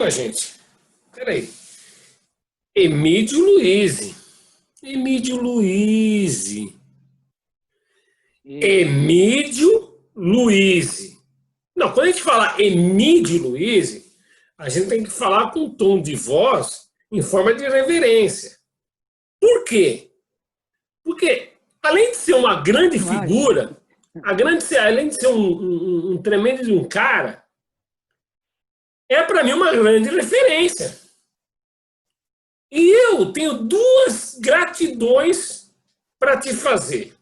caramba, gente. Peraí. Emídio Luiz. Emídio Luiz. Isso. Emídio Luiz. Não, quando a gente fala Emídio Luiz, a gente tem que falar com um tom de voz em forma de reverência. Por quê? Porque, além de ser uma grande figura, além de ser um tremendo de um cara, é para mim uma grande referência. E eu tenho duas gratidões para te fazer.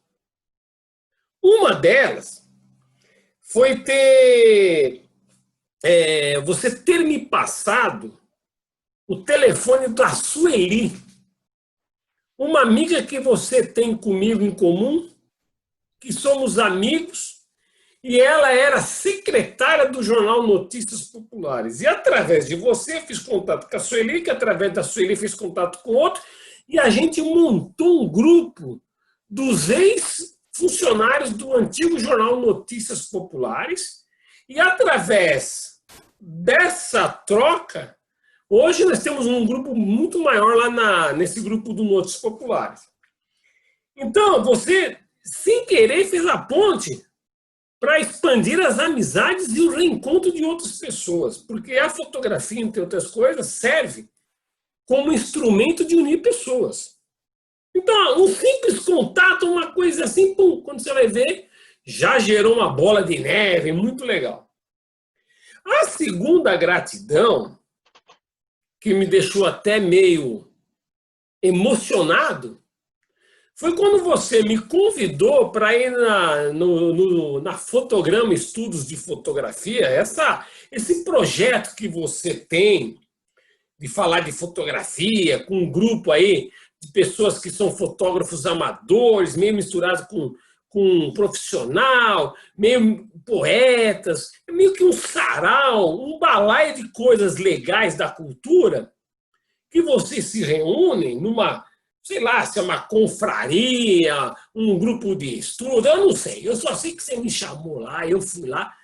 Uma delas foi você ter me passado o telefone da Sueli, uma amiga que você tem comigo em comum, que somos amigos, e ela era secretária do jornal Notícias Populares. E através de você fiz contato com a Sueli, que através da Sueli fiz contato com outro, e a gente montou um grupo dos ex-funcionários do antigo jornal Notícias Populares, e através dessa troca, hoje nós temos um grupo muito maior lá nesse grupo do Notícias Populares. Então, você, sem querer, fez a ponte para expandir as amizades e o reencontro de outras pessoas, porque a fotografia, entre outras coisas, serve como instrumento de unir pessoas. Então, um simples contato, uma coisa assim, pum, quando você vai ver, já gerou uma bola de neve, muito legal. A segunda gratidão, que me deixou até meio emocionado, foi quando você me convidou para ir na Fotograma Estudos de Fotografia, esse projeto que você tem de falar de fotografia, com um grupo aí de pessoas que são fotógrafos amadores, meio misturados com profissional, meio poetas, meio que um sarau, um balaio de coisas legais da cultura, que vocês se reúnem numa, sei lá, se é uma confraria, um grupo de estudo, eu não sei. Eu só sei que você me chamou lá, eu fui lá,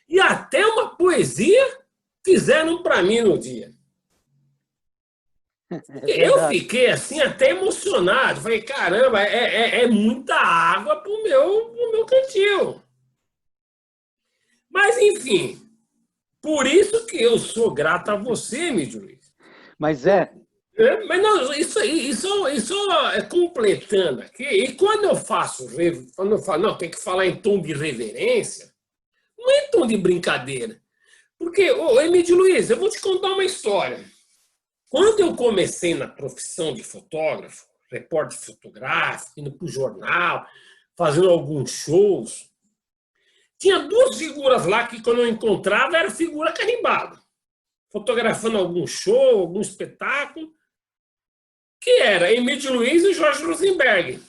e até uma poesia fizeram para mim no dia. Eu fiquei assim até emocionado. Falei, caramba, é muita água pro meu cantil. Mas, enfim, por isso que eu sou grato a você, Mídio Luiz. Mas mas não, isso é completando aqui. E quando eu falo, não, tem que falar em tom de reverência, não é em tom de brincadeira. Porque, Emílio Luiz, eu vou te contar uma história. Quando eu comecei na profissão de fotógrafo, repórter fotográfico, indo para o jornal, fazendo alguns shows, tinha duas figuras lá que, quando eu encontrava, era figura carimbada, fotografando algum show, algum espetáculo, que era Emílio Luiz e Jorge Rosenberg.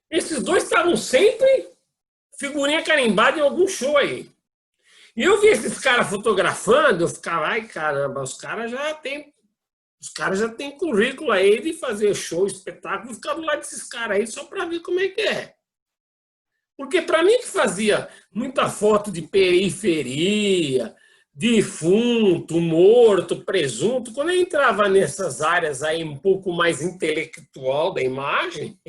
Esses dois estavam sempre figurinha carimbada em algum show aí. E eu vi esses caras fotografando, eu ficava, ai caramba, os caras já têm currículo aí de fazer show, espetáculo, ficar do lado desses caras aí só para ver como é que é. Porque para mim que fazia muita foto de periferia, defunto, morto, presunto, quando eu entrava nessas áreas aí um pouco mais intelectual da imagem,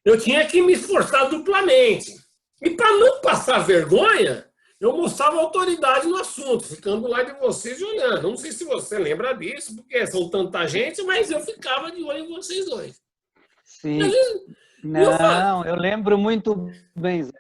eu tinha que me esforçar duplamente. E para não passar vergonha, eu mostrava autoridade no assunto, ficando lá de vocês e olhando. Não sei se você lembra disso, porque são tanta gente, mas eu ficava de olho em vocês dois. sim. Não, eu lembro muito bem, Zé.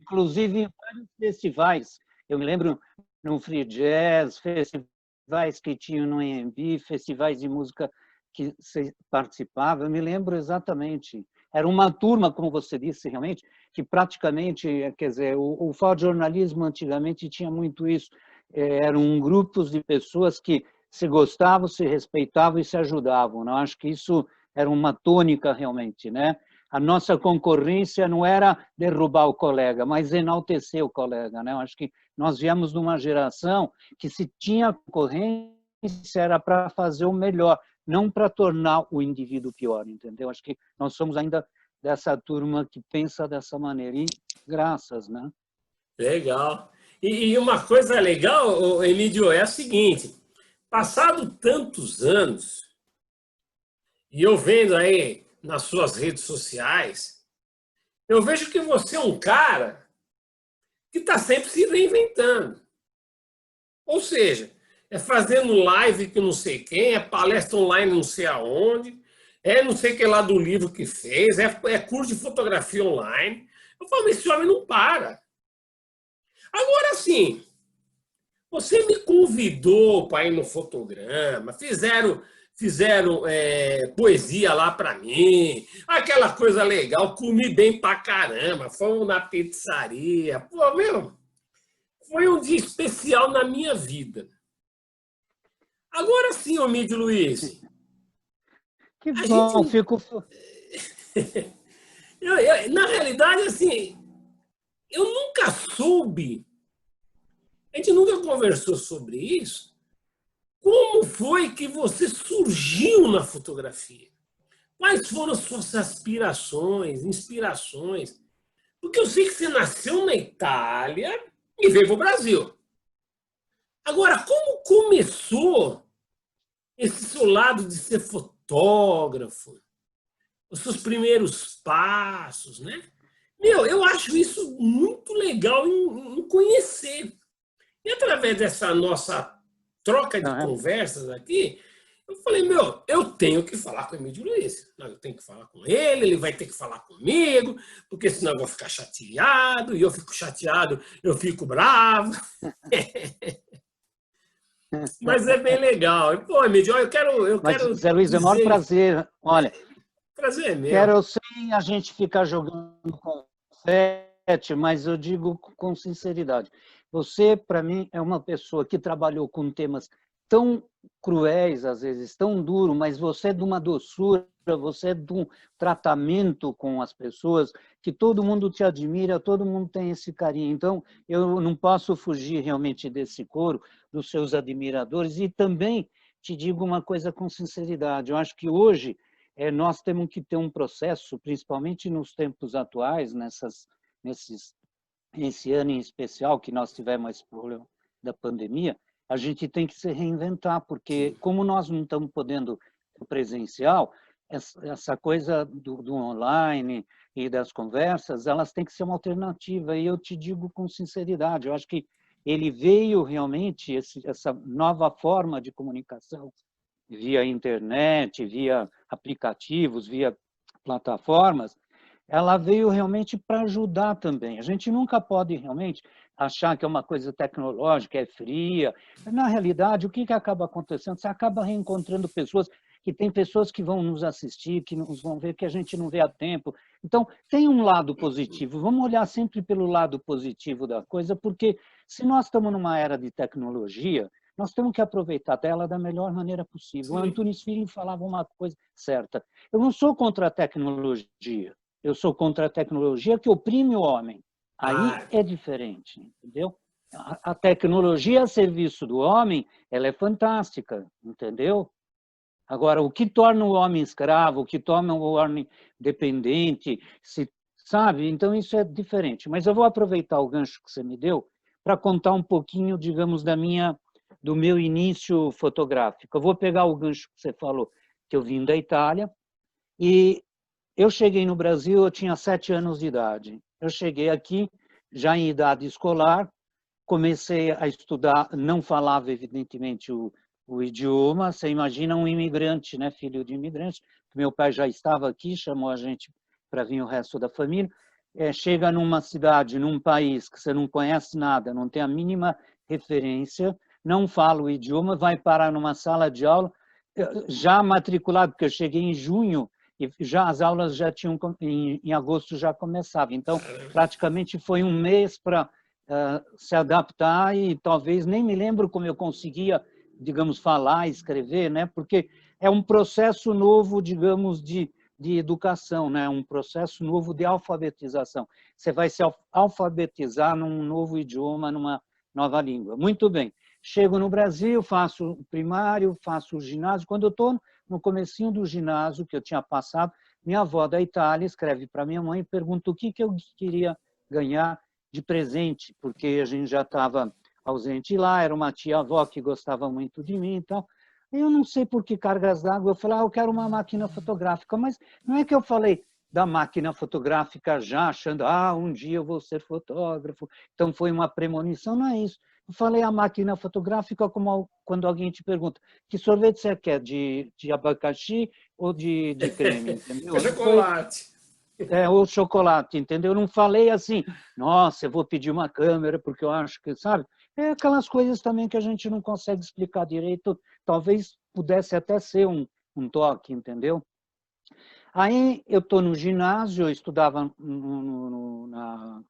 Inclusive em vários festivais. Eu me lembro no Free Jazz, festivais que tinham no AMB, festivais de música que você participava, eu me lembro exatamente. Era uma turma, como você disse, realmente, que praticamente, quer dizer, o fotojornalismo antigamente tinha muito isso. Eram grupos de pessoas que se gostavam, se respeitavam e se ajudavam. Não? Acho que isso era uma tônica realmente, né? A nossa concorrência não era derrubar o colega, mas enaltecer o colega, né? Eu acho que nós viemos de uma geração que, se tinha concorrência, era para fazer o melhor, não para tornar o indivíduo pior, entendeu? Acho que nós somos ainda dessa turma que pensa dessa maneira. E graças, né? Legal. E uma coisa legal, Emílio, é a seguinte: passado tantos anos, e eu vendo aí nas suas redes sociais, eu vejo que você é um cara que está sempre se reinventando. Ou seja, é fazendo live que não sei quem, é palestra online não sei aonde, é não sei que lá do livro que fez, é curso de fotografia online. Eu falo, mas esse homem não para. Agora sim, você me convidou para ir no fotograma, fizeram poesia lá para mim, aquela coisa legal, comi bem pra caramba, fomos na pizzaria. Pô, meu, foi um dia especial na minha vida. Agora sim, Omídio Luiz, Que a gente. bom, fico... Na realidade, assim, eu nunca soube, a gente nunca conversou sobre isso. Como foi que você surgiu na fotografia? Quais foram as suas aspirações, inspirações? Porque eu sei que você nasceu na Itália e veio para o Brasil. Agora, como começou esse seu lado de ser fotógrafo? Os seus primeiros passos, né? Meu, eu acho isso muito legal em conhecer. E através dessa nossa troca de conversas aqui, eu falei, meu, eu tenho que falar com o Emílio Luiz. Eu tenho que falar com ele vai ter que falar comigo, porque senão eu vou ficar chateado, e eu fico chateado, eu fico bravo. Mas é bem legal. E, pô, Emílio, eu Mas, quero Zé Luiz, é o maior dizer, prazer. Olha, prazer é meu. quero sem a gente ficar jogando confete, mas eu digo com sinceridade. Você, para mim, é uma pessoa que trabalhou com temas tão cruéis, às vezes, tão duros, mas você é de uma doçura, você é de um tratamento com as pessoas, que todo mundo te admira, todo mundo tem esse carinho. Então, eu não posso fugir realmente desse coro, dos seus admiradores, e também te digo uma coisa com sinceridade, eu acho que hoje nós temos que ter um processo, principalmente nos tempos atuais, esse ano em especial que nós tivemos esse problema da pandemia, a gente tem que se reinventar, porque como nós não estamos podendo presencial, essa coisa do online e das conversas, elas têm que ser uma alternativa, e eu te digo com sinceridade, eu acho que ele veio realmente, essa nova forma de comunicação, via internet, via aplicativos, via plataformas, ela veio realmente para ajudar também. A gente nunca pode realmente achar que é uma coisa tecnológica, é fria. Na realidade, o que acaba acontecendo? Você acaba reencontrando pessoas, que tem pessoas que vão nos assistir, que nos vão ver, que a gente não vê há tempo. Então, tem um lado positivo. Vamos olhar sempre pelo lado positivo da coisa, porque se nós estamos numa era de tecnologia, nós temos que aproveitar dela da melhor maneira possível. O Antunes Filho falava uma coisa certa. Eu não sou contra a tecnologia. Eu sou contra a tecnologia que oprime o homem. Aí é diferente, entendeu? A tecnologia a serviço do homem, ela é fantástica, entendeu? Agora, o que torna o homem escravo, o que torna o homem dependente, sabe? Então, isso é diferente. Mas eu vou aproveitar o gancho que você me deu para contar um pouquinho, digamos, do meu início fotográfico. Eu vou pegar o gancho que você falou, que eu vim da Itália, e eu cheguei no Brasil, eu tinha 7 anos de idade. Eu cheguei aqui, já em idade escolar, comecei a estudar, não falava, evidentemente, o idioma. Você imagina um imigrante, né, filho de imigrante, meu pai já estava aqui, chamou a gente para vir o resto da família. Chega numa cidade, num país que você não conhece nada, não tem a mínima referência, não fala o idioma, vai parar numa sala de aula, já matriculado, porque eu cheguei em junho, e já as aulas já tinham, em agosto já começavam. Então, praticamente foi um mês para se adaptar, e talvez nem me lembro como eu conseguia, digamos, falar, escrever, né? Porque é um processo novo, digamos, de educação, né? Um processo novo de alfabetização. Você vai se alfabetizar num novo idioma, numa nova língua. Muito bem. Chego no Brasil, faço o primário, faço o ginásio. Quando eu estou no comecinho do ginásio, que eu tinha passado, minha avó da Itália escreve para minha mãe e pergunta o que eu queria ganhar de presente, porque a gente já estava ausente lá, era uma tia-avó que gostava muito de mim e tal. Eu não sei por que cargas d'água, eu falei, eu quero uma máquina fotográfica, mas não é que eu falei da máquina fotográfica já achando, um dia eu vou ser fotógrafo, então foi uma premonição, não é isso. Eu falei a máquina fotográfica como quando alguém te pergunta, que sorvete você quer, de abacaxi ou de creme, entendeu? Foi, Chocolate. ou chocolate, entendeu? Eu não falei assim, nossa, eu vou pedir uma câmera porque eu acho que, sabe? É aquelas coisas também que a gente não consegue explicar direito, talvez pudesse até ser um toque, entendeu? Aí eu estou no ginásio, eu estudava na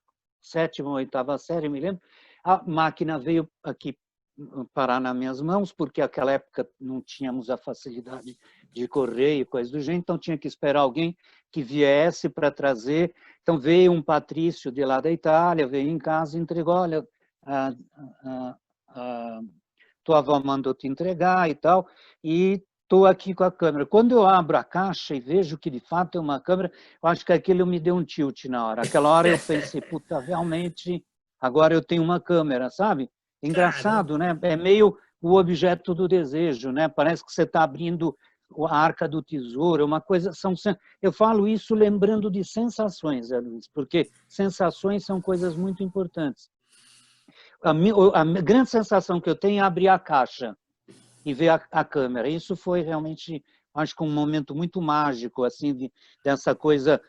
7ª ou 8ª série, me lembro, a máquina veio aqui parar nas minhas mãos, porque naquela época não tínhamos a facilidade de correio e coisa do gênero, então tinha que esperar alguém que viesse para trazer. Então veio um patrício de lá da Itália, veio em casa e entregou, olha, a tua avó mandou te entregar e tal, e estou aqui com a câmera. Quando eu abro a caixa e vejo que de fato é uma câmera, eu acho que aquilo me deu um tilt na hora. Aquela hora eu pensei, puta, realmente, agora eu tenho uma câmera, sabe? Engraçado, né? É meio o objeto do desejo, né? Parece que você está abrindo a arca do tesouro, uma coisa. Eu falo isso lembrando de sensações, Luiz, porque sensações são coisas muito importantes. A grande sensação que eu tenho é abrir a caixa e ver a câmera. Isso foi realmente, acho que um momento muito mágico, assim, dessa coisa.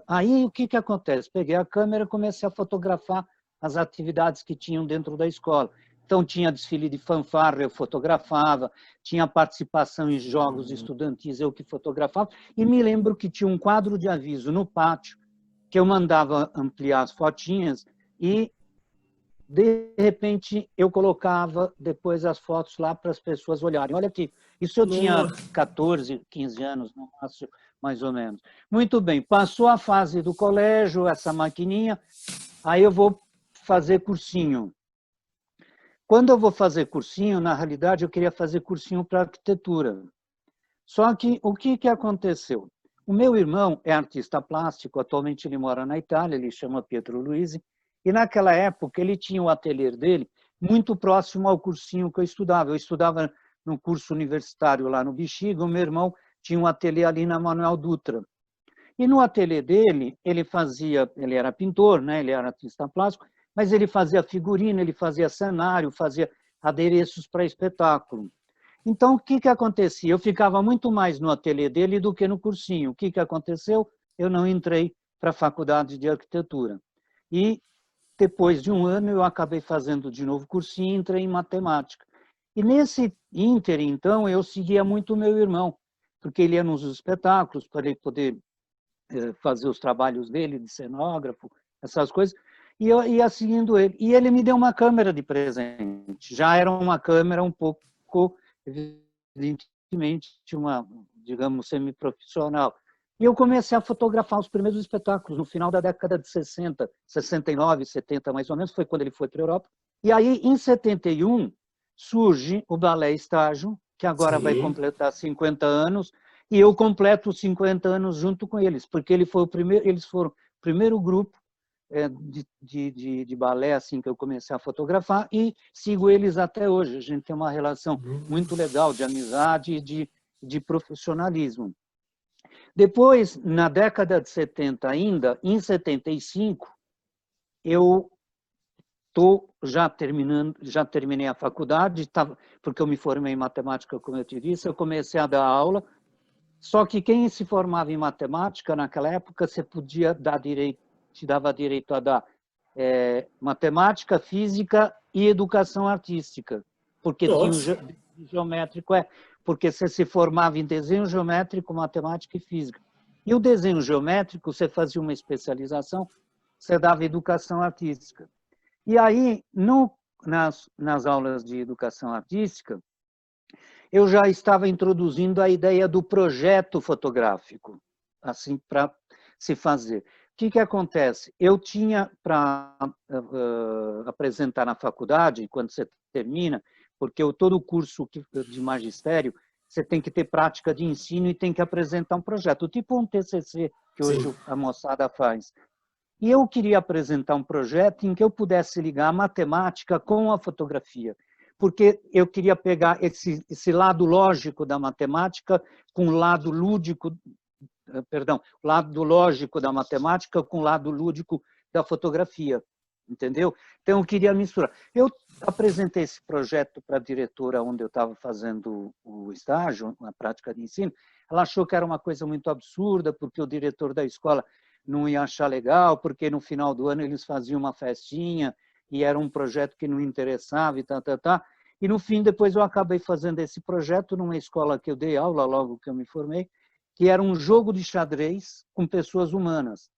Aí, o que acontece? Peguei a câmera e comecei a fotografar as atividades que tinham dentro da escola. Então, tinha desfile de fanfarra, eu fotografava, tinha participação em jogos estudantis, eu que fotografava, e me lembro que tinha um quadro de aviso no pátio, que eu mandava ampliar as fotinhas, e de repente eu colocava depois as fotos lá para as pessoas olharem. Olha aqui, isso eu tinha 14, 15 anos, no máximo, mais ou menos. Muito bem, passou a fase do colégio, essa maquininha, aí eu vou fazer cursinho. Quando eu vou fazer cursinho, na realidade eu queria fazer cursinho para arquitetura. Só que o que aconteceu? O meu irmão é artista plástico, atualmente ele mora na Itália, ele chama Pietro Luisi, e naquela época ele tinha o ateliê dele muito próximo ao cursinho que eu estudava. Eu estudava no curso universitário lá no Bexiga, o meu irmão tinha um ateliê ali na Manuel Dutra. E no ateliê dele, ele era pintor, né? Ele era artista plástico, mas ele fazia figurino, ele fazia cenário, fazia adereços para espetáculo. Então, o que acontecia? Eu ficava muito mais no ateliê dele do que no cursinho. O que aconteceu? Eu não entrei para a faculdade de arquitetura. E depois de um ano, eu acabei fazendo de novo cursinho e entrei em matemática. E nesse ínterim, então, eu seguia muito o meu irmão, porque ele ia nos espetáculos para ele poder fazer os trabalhos dele de cenógrafo, essas coisas, e eu ia seguindo ele. E ele me deu uma câmera de presente. Já era uma câmera um pouco, evidentemente, uma, digamos, semiprofissional. E eu comecei a fotografar os primeiros espetáculos no final da década de 60, 69, 70 mais ou menos, foi quando ele foi para a Europa. E aí, em 71, surge o Balé Estágio, que agora vai completar 50 anos, e eu completo os 50 anos junto com eles, porque eles foram o primeiro grupo de balé assim que eu comecei a fotografar e sigo eles até hoje. A gente tem uma relação muito legal de amizade e de profissionalismo. Depois, na década de 70 ainda, em 75, eu já terminei a faculdade, porque eu me formei em matemática, como eu te disse, eu comecei a dar aula. Só que quem se formava em matemática, naquela época, você podia dar direito, te dava direito a dar matemática, física e educação artística, porque tinha o geométrico, porque você se formava em desenho geométrico, matemática e física. E o desenho geométrico, você fazia uma especialização, você dava educação artística. E aí, nas aulas de educação artística, eu já estava introduzindo a ideia do projeto fotográfico, assim, para se fazer. O que acontece? Eu tinha para apresentar na faculdade, quando você termina, porque todo o curso de magistério, você tem que ter prática de ensino e tem que apresentar um projeto, tipo um TCC, que hoje a moçada faz. E eu queria apresentar um projeto em que eu pudesse ligar a matemática com a fotografia, porque eu queria pegar esse lado lógico da matemática com o lado lúdico, perdão, o lado lógico da matemática com o lado lúdico da fotografia, entendeu? Então, eu queria misturar. Eu apresentei esse projeto para a diretora onde eu estava fazendo o estágio, na prática de ensino. Ela achou que era uma coisa muito absurda, porque o diretor da escola não ia achar legal, porque no final do ano eles faziam uma festinha e era um projeto que não interessava e tá. E no fim, depois eu acabei fazendo esse projeto numa escola que eu dei aula logo que eu me formei, que era um jogo de xadrez com pessoas humanas.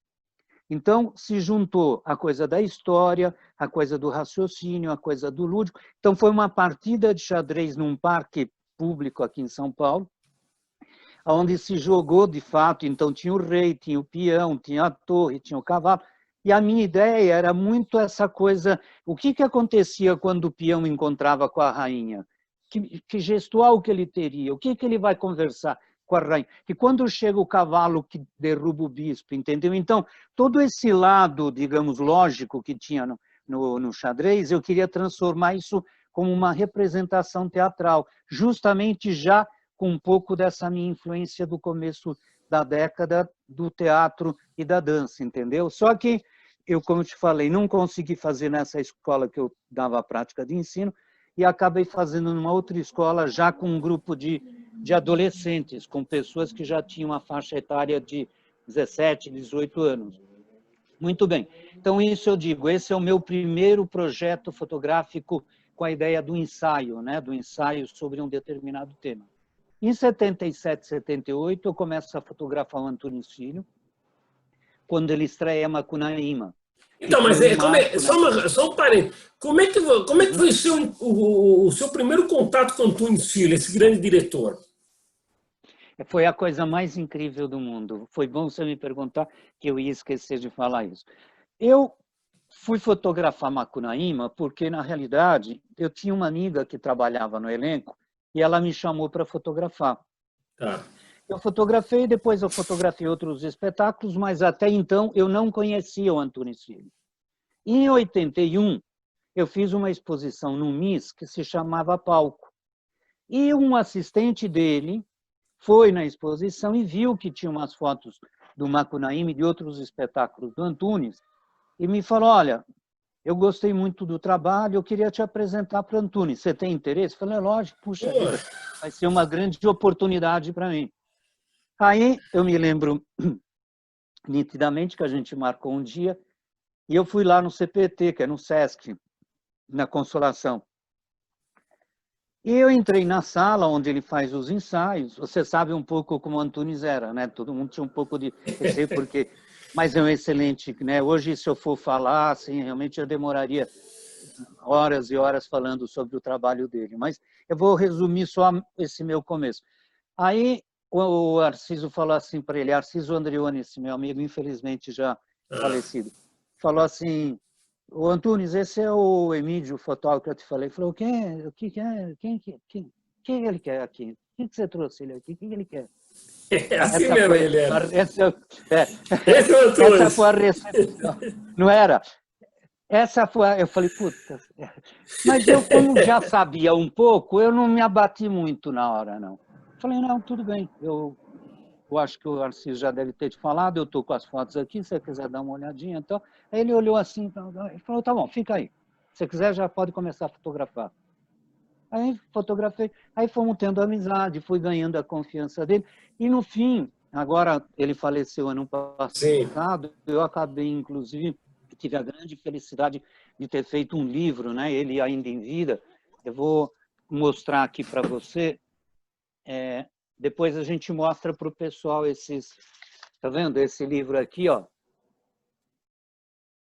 Então, se juntou a coisa da história, a coisa do raciocínio, a coisa do lúdico. Então, foi uma partida de xadrez num parque público aqui em São Paulo, onde se jogou de fato. Então, tinha o rei, tinha o peão, tinha a torre, tinha o cavalo. E a minha ideia era muito essa coisa, o que acontecia quando o peão encontrava com a rainha? Que gestual que ele teria? O que ele vai conversar com a rainha? E quando chega o cavalo que derruba o bispo, entendeu? Então, todo esse lado, digamos, lógico que tinha no xadrez, eu queria transformar isso como uma representação teatral, justamente já com um pouco dessa minha influência do começo da década do teatro e da dança, entendeu? Só que eu, como te falei, não consegui fazer nessa escola que eu dava a prática de ensino e acabei fazendo numa outra escola já com um grupo de adolescentes, com pessoas que já tinham uma faixa etária de 17, 18 anos. Muito bem. Então, isso eu digo, esse é o meu primeiro projeto fotográfico com a ideia do ensaio, né? Do ensaio sobre um determinado tema. Em 77, 78, eu começo a fotografar o Antunes Filho, quando ele estreia Macunaíma. Então, mas só um parênteses. Como é que foi o seu primeiro contato com Antunes Filho, esse grande diretor? Foi a coisa mais incrível do mundo. Foi bom você me perguntar, que eu ia esquecer de falar isso. Eu fui fotografar Macunaíma porque, na realidade, eu tinha uma amiga que trabalhava no elenco e ela me chamou para fotografar. Tá. Eu fotografei, depois eu fotografei outros espetáculos, mas até então eu não conhecia o Antunes Filho. Em 81, eu fiz uma exposição no MIS que se chamava Palco. E um assistente dele foi na exposição e viu que tinha umas fotos do Macunaíma e de outros espetáculos do Antunes e me falou, olha, eu gostei muito do trabalho, eu queria te apresentar para o Antunes. Você tem interesse? Eu falei, lógico, puxa vida, vai ser uma grande oportunidade para mim. Aí eu me lembro nitidamente que a gente marcou um dia e eu fui lá no CPT, que é no Sesc, na Consolação. E eu entrei na sala onde ele faz os ensaios. Você sabe um pouco como o Antunes era, né? Todo mundo tinha um pouco de receio, porque... Mas é um excelente, né? Hoje, se eu for falar, assim, realmente eu demoraria horas e horas falando sobre o trabalho dele. Mas eu vou resumir só esse meu começo. Aí o Arciso falou assim para ele, Arciso Andreoni, esse meu amigo, infelizmente já falecido, falou assim, o Antunes, esse é o Emílio, o fotógrafo que eu te falei. Ele falou, o que é? Quem ele quer aqui? O que você trouxe ele aqui? O que ele quer? Assim mesmo ele era. Essa foi a recepção. Não era? Essa foi, eu falei, puta. Mas eu, como já sabia um pouco, eu não me abati muito na hora, não. Falei, não, tudo bem. Eu acho que o Arciso já deve ter te falado, eu estou com as fotos aqui, se você quiser dar uma olhadinha. Então, aí ele olhou assim, e falou, tá bom, fica aí. Se você quiser, já pode começar a fotografar. Aí fotografei, aí fomos tendo amizade, fui ganhando a confiança dele. E no fim, agora ele faleceu ano passado, eu acabei, inclusive, tive a grande felicidade de ter feito um livro, né? Ele ainda em vida. Eu vou mostrar aqui para você. Depois a gente mostra para o pessoal esses... Tá vendo esse livro aqui, ó?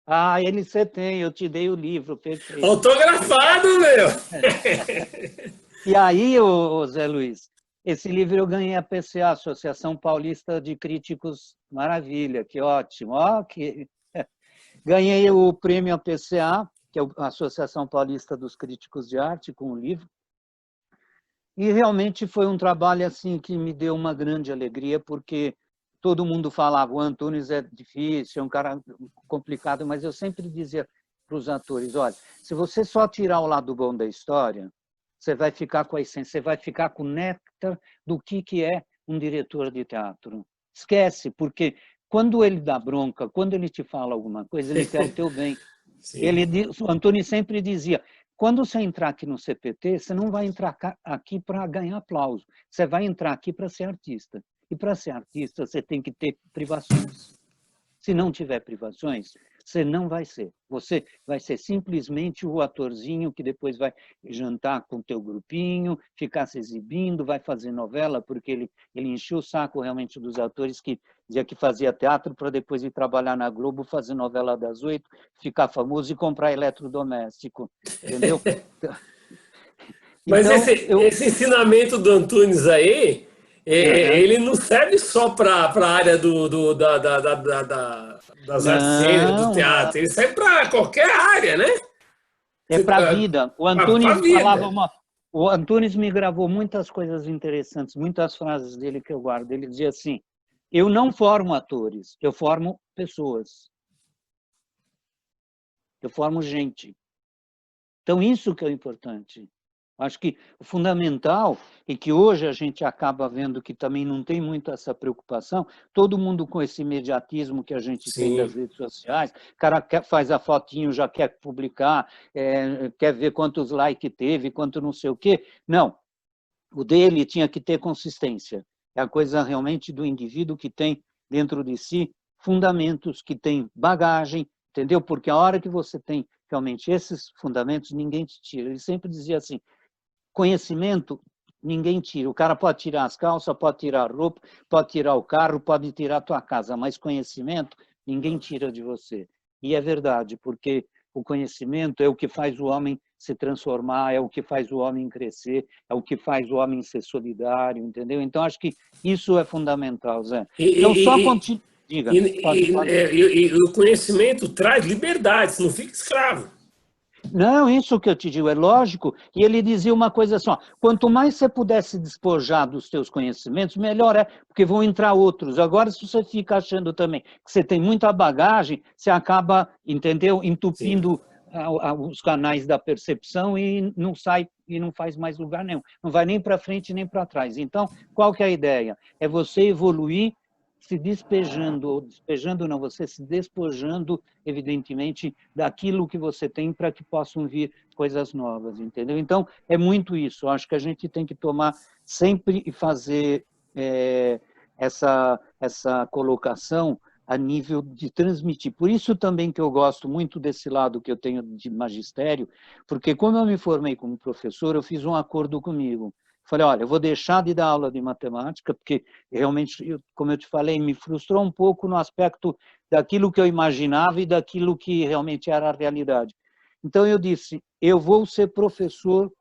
Ah, ele você tem, eu te dei o livro, perfeito. Autografado, meu! E aí, ô Zé Luiz, esse livro eu ganhei a PCA, Associação Paulista de Críticos, maravilha, que ótimo. Ó, que... Ganhei o prêmio APCA, que é a Associação Paulista dos Críticos de Arte, com o livro. E realmente foi um trabalho assim que me deu uma grande alegria, porque todo mundo falava, o Antunes é difícil, é um cara complicado, mas eu sempre dizia para os atores, olha, se você só tirar o lado bom da história, você vai ficar com a essência, você vai ficar com o néctar do que é um diretor de teatro. Esquece, porque quando ele dá bronca, quando ele te fala alguma coisa, ele quer o teu bem. O Antônio sempre dizia, quando você entrar aqui no CPT, você não vai entrar aqui para ganhar aplauso, você vai entrar aqui para ser artista. E para ser artista, você tem que ter privações. Se não tiver privações, você não vai ser. Você vai ser simplesmente o atorzinho que depois vai jantar com o teu grupinho, ficar se exibindo, vai fazer novela, porque ele encheu o saco realmente dos atores que dizia que fazia teatro para depois ir trabalhar na Globo, fazer novela das 8, ficar famoso e comprar eletrodoméstico. Entendeu? Mas Então, esse ensinamento do Antunes aí, ele não serve só para a área das artes cênicas, do não, teatro, ele serve para qualquer área, né? é para a vida. O Para a Antunes falava vida. O Antunes me gravou muitas coisas interessantes, muitas frases dele que eu guardo. Ele dizia assim: eu não formo atores, eu formo pessoas. Eu formo gente. Então, isso que é o importante. Acho que o fundamental, e que hoje a gente acaba vendo que também não tem muito essa preocupação, todo mundo com esse imediatismo que a gente tem das Sim. redes sociais, o cara faz a fotinho, já quer publicar, quer ver quantos likes teve, quanto não sei o quê. Não, o dele tinha que ter consistência. É a coisa realmente do indivíduo que tem dentro de si fundamentos, que tem bagagem, entendeu? Porque a hora que você tem realmente esses fundamentos, ninguém te tira. Ele sempre dizia assim, conhecimento, ninguém tira. O cara pode tirar as calças, pode tirar a roupa, pode tirar o carro, pode tirar a tua casa, mas conhecimento, ninguém tira de você. E é verdade, porque o conhecimento é o que faz o homem se transformar, é o que faz o homem crescer, é o que faz o homem ser solidário, entendeu? Então, acho que isso é fundamental, Zé. Então, só continua. Diga, pode falar. E o conhecimento traz liberdade, você não fica escravo. Não, isso que eu te digo é lógico. E ele dizia uma coisa assim, ó, quanto mais você puder se despojar dos teus conhecimentos, melhor é, porque vão entrar outros. Agora, se você fica achando também que você tem muita bagagem, você acaba, entendeu, Sim. entupindo os canais da percepção e não sai e não faz mais lugar nenhum. Não vai nem para frente nem para trás. Então, qual que é a ideia? É você evoluir se despejando, ou despejando não, você se despojando, evidentemente, daquilo que você tem para que possam vir coisas novas, entendeu? Então, é muito isso. Eu acho que a gente tem que tomar sempre e fazer essa colocação a nível de transmitir. Por isso também que eu gosto muito desse lado que eu tenho de magistério, porque quando eu me formei como professor, eu fiz um acordo comigo. Falei, olha, eu vou deixar de dar aula de matemática, porque realmente, como eu te falei, me frustrou um pouco no aspecto daquilo que eu imaginava e daquilo que realmente era a realidade. Então eu disse, eu vou ser professor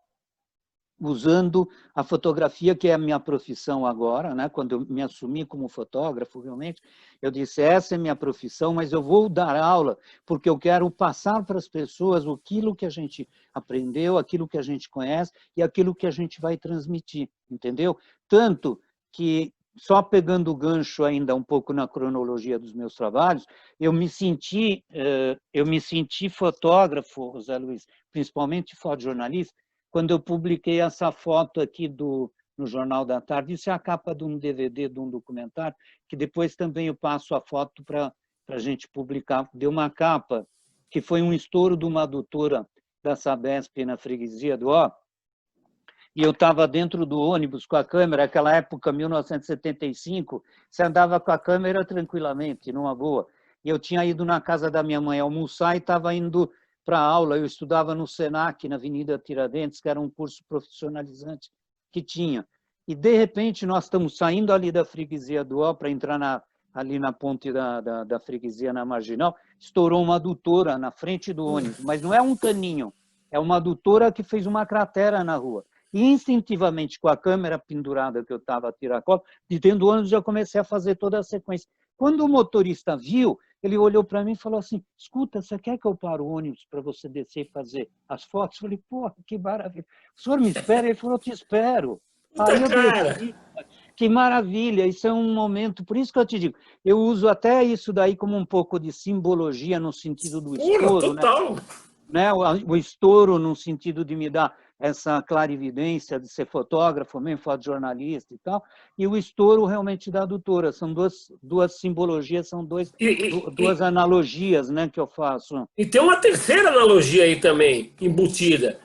usando a fotografia, que é a minha profissão agora, né? Quando eu me assumi como fotógrafo, realmente, eu disse, essa é a minha profissão, mas eu vou dar aula, porque eu quero passar para as pessoas aquilo que a gente aprendeu, aquilo que a gente conhece e aquilo que a gente vai transmitir, entendeu? Tanto que, só pegando o gancho ainda um pouco na cronologia dos meus trabalhos, eu me senti fotógrafo, José Luiz, principalmente fotojornalista, quando eu publiquei essa foto aqui no Jornal da Tarde. Isso é a capa de um DVD, de um documentário, que depois também eu passo a foto para a gente publicar. Deu uma capa que foi um estouro de uma adutora da Sabesp na freguesia do Ó, e eu estava dentro do ônibus com a câmera, aquela época, 1975, você andava com a câmera tranquilamente, numa boa. E eu tinha ido na casa da minha mãe almoçar e estava indo para a aula. Eu estudava no SENAC, na Avenida Tiradentes, que era um curso profissionalizante que tinha. E, de repente, nós estamos saindo ali da freguesia do Ó para entrar ali na ponte da freguesia, na Marginal, estourou uma adutora na frente do ônibus, mas não é um caninho, é uma adutora que fez uma cratera na rua. E, instintivamente, com a câmera pendurada que eu estava a tirar a copa, de dentro do ônibus eu comecei a fazer toda a sequência. Quando o motorista viu, ele olhou para mim e falou assim, escuta, você quer que eu pare o ônibus para você descer e fazer as fotos? Eu falei, pô, que maravilha. O senhor me espera? Ele falou, eu te espero. Aí Puta eu cara! desci, Que maravilha, isso é um momento, por isso que eu te digo, eu uso até isso daí como um pouco de simbologia no sentido do Porra, estouro, né? total. O estouro no sentido de me dar essa clarividência de ser fotógrafo, mesmo fotojornalista e tal, e o estouro realmente da adutora. São duas simbologias, são E, e, duas e, analogias, né, que eu faço. e tem uma terceira analogia aí também, embutida.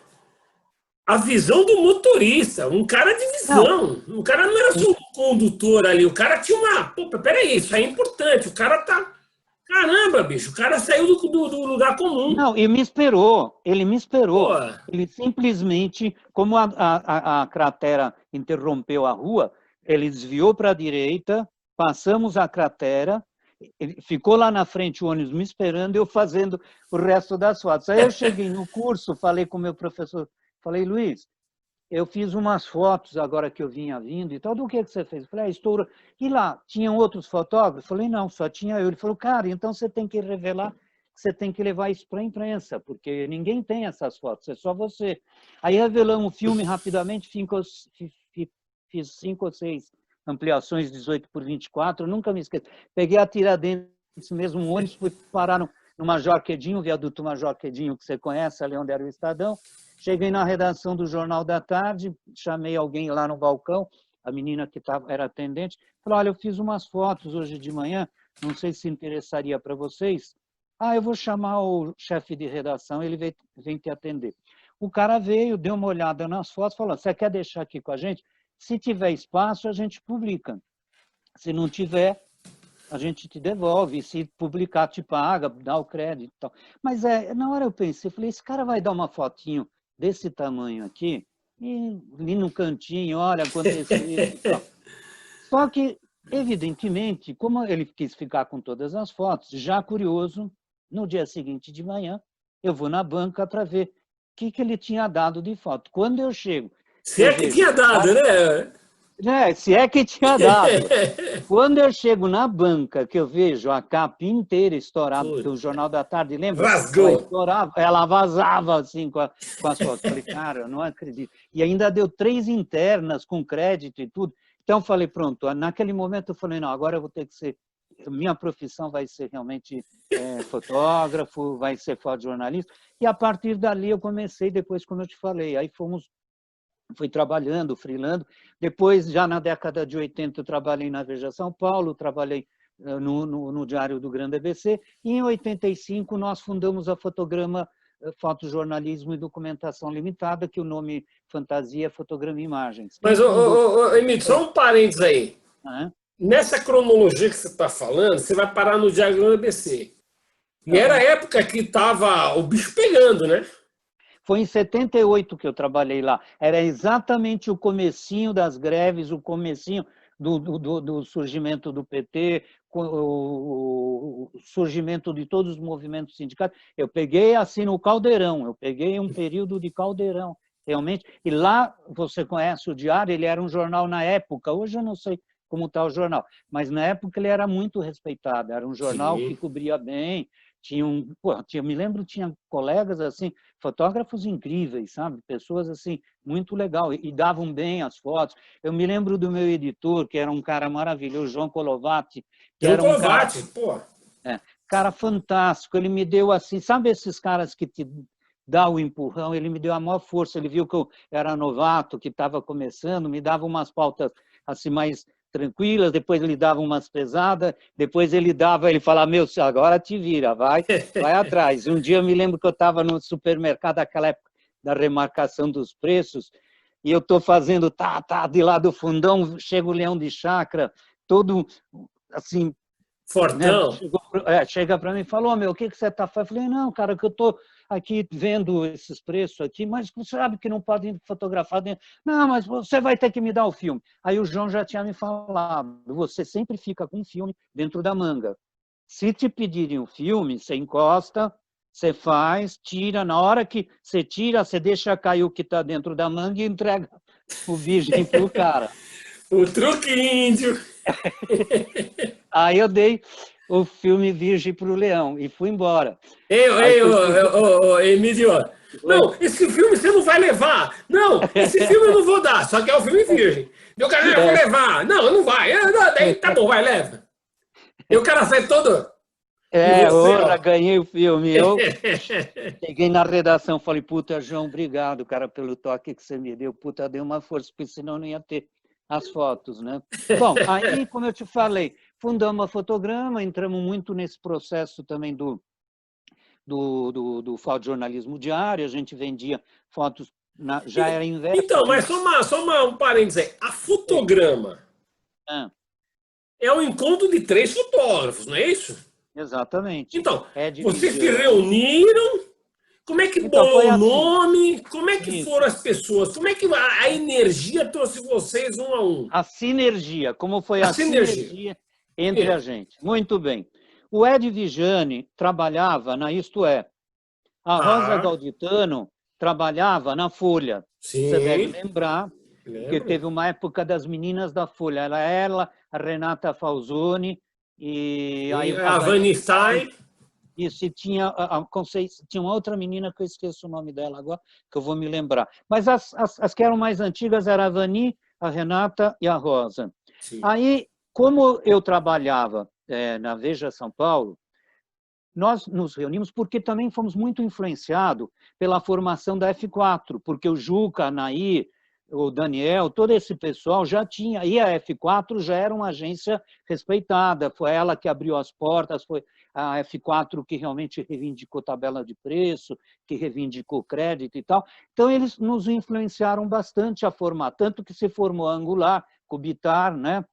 A visão do motorista, um cara de Não, visão. O cara não era só um condutor ali, o cara tinha uma. Pô, peraí, isso é importante. O cara tá. Caramba, bicho, o cara saiu do lugar comum. não, e me esperou, ele me Pô, esperou. Ele simplesmente, como a cratera interrompeu a rua, ele desviou para a direita, passamos a cratera, ele ficou lá na frente o ônibus me esperando, eu fazendo o resto das fotos. Aí eu cheguei no curso, falei com o meu professor, falei, Luiz, eu fiz umas fotos agora que eu vinha vindo e tal, do que você fez? Eu falei, estouro. E lá, tinham outros fotógrafos? Eu falei, não, só tinha eu. Ele falou, cara, então você tem que revelar, você tem que levar isso para a imprensa, porque ninguém tem essas fotos, é só você. Aí revelamos o filme rapidamente, fiz 5 ou 6 ampliações, 18 por 24, nunca me esqueço. Peguei a Tiradentes, esse mesmo ônibus, fui parar no Major Quedinho, o viaduto Major Quedinho, que você conhece, ali onde era o Estadão. Cheguei na redação do Jornal da Tarde, chamei alguém lá no balcão, a menina que era atendente, falou, olha, eu fiz umas fotos hoje de manhã, não sei se interessaria para vocês. Ah, eu vou chamar o chefe de redação, ele vem te atender. O cara veio, deu uma olhada nas fotos, falou, você quer deixar aqui com a gente? Se tiver espaço, a gente publica. Se não tiver, a gente te devolve, se publicar, te paga, dá o crédito e tal. Mas na hora eu pensei, falei, esse cara vai dar uma fotinho desse tamanho aqui, e ali no cantinho, olha, aconteceu isso e tal. Só que, evidentemente, como ele quis ficar com todas as fotos, já curioso, no dia seguinte de manhã, eu vou na banca para ver o que ele tinha dado de foto. Quando eu chego, se eu é que vejo... tinha dado, né? Se é que tinha dado. Quando eu chego na banca, que eu vejo a capa inteira estourada do Puta, Jornal da Tarde, lembra? Ela rasgou. estourava, ela vazava assim com as fotos. Falei, cara, eu não acredito. E ainda deu 3 internas com crédito e tudo. Então, falei, pronto. Naquele momento, eu falei, não, agora eu vou ter que ser... Minha profissão vai ser realmente fotógrafo, vai ser fotojornalista. E, a partir dali, eu comecei, depois, como eu te falei, aí fui trabalhando, freelando. Depois, já na década de 80, eu trabalhei na Veja São Paulo, trabalhei no Diário do Grande ABC, e em 85 nós fundamos a Fotograma Fotojornalismo e Documentação Limitada, que o nome fantasia é Fotograma e Imagens. Quem Mas, fundou... Emílio, só um parênteses aí. Né? Nessa cronologia que você está falando, você vai parar no Diário do ABC. E era a época que estava o bicho pegando, né? Foi em 78 que eu trabalhei lá. Era exatamente o comecinho das greves, o comecinho do surgimento do PT, o surgimento de todos os movimentos sindicais. Eu peguei assim no caldeirão, eu peguei um período de caldeirão, realmente. E lá, você conhece o Diário, ele era um jornal na época, hoje eu não sei como está o jornal, mas na época ele era muito respeitado, era um jornal que Sim. cobria bem, me lembro, tinha colegas assim, fotógrafos incríveis, sabe? Pessoas assim, muito legal, e davam bem as fotos. Eu me lembro do meu editor, que era um cara maravilhoso, João Colovati, que João era um Covatti, pô. cara fantástico. Ele me deu assim, sabe esses caras que te dá o empurrão? Ele me deu a maior força, ele viu que eu era novato, que estava começando, me dava umas pautas assim mais tranquilas, depois ele dava umas pesadas, depois ele falava, meu, agora te vira, vai atrás. Um dia eu me lembro que eu estava no supermercado, naquela época da remarcação dos preços, e eu estou fazendo, de lá do fundão, chega o Leão de Chácara, todo assim, né, Fortão. chega para mim e falou, meu, o que você está fazendo? Eu falei, não, cara, que eu estou aqui vendo esses preços aqui, mas você sabe que não pode fotografar dentro. Não, mas você vai ter que me dar o filme. Aí o João já tinha me falado, você sempre fica com um filme dentro da manga. Se te pedirem um filme, você encosta, você faz, tira, na hora que você tira, você deixa cair o que está dentro da manga e entrega o virgem para o cara. O truque índio. Aí eu dei o filme Virgem para o Leão e fui embora. Ei, Emílio. Não, esse filme você não vai levar. Não, esse filme eu não vou dar, só que é o filme virgem. Meu cara, eu vou levar. Não, não vai. Daí, tá bom, vai, leva. E o cara sai todo... E você, já ó. ganhei o filme. Eu cheguei na redação, falei, puta, João, obrigado, cara, pelo toque que você me deu. Puta, deu uma força, porque senão não ia ter as fotos, né? Bom, aí, como eu te falei, fundamos a Fotograma, entramos muito nesse processo também do fotojornalismo diário, a gente vendia fotos, já era inverso. Então, mas um parênteses aí. A Fotograma é o encontro de 3 fotógrafos, não é isso? Exatamente. Então, Ed vocês se Vigiani. reuniram, como é que Então, bolou foi o assim. nome, como é que Isso. foram as pessoas, como é que a energia trouxe vocês um a um? A sinergia, como foi A a sinergia. sinergia entre a gente. Muito bem. O Ed Vigiani trabalhava na Isto É. A Rosa Tá, Galditano trabalhava na Folha. Você deve sim, lembrar, porque lembro. teve uma época das meninas da Folha. Ela, a Renata Falzoni e E a a Vani Vani Stein. Stein. Isso, e tinha, tinha uma outra menina que eu esqueço o nome dela agora, que eu vou me lembrar. Mas as que eram mais antigas eram a Vani, a Renata e a Rosa. Sim. Aí, como eu trabalhava na Veja São Paulo, nós nos reunimos porque também fomos muito influenciados pela formação da F4, porque o Juca, a Nair, o Daniel, todo esse pessoal já tinha, e a F4 já era uma agência respeitada, foi ela que abriu as portas, foi a F4 que realmente reivindicou tabela de preço, que reivindicou crédito e tal. Então, eles nos influenciaram bastante a formar, tanto que se formou a Angular, com o Bitar, né?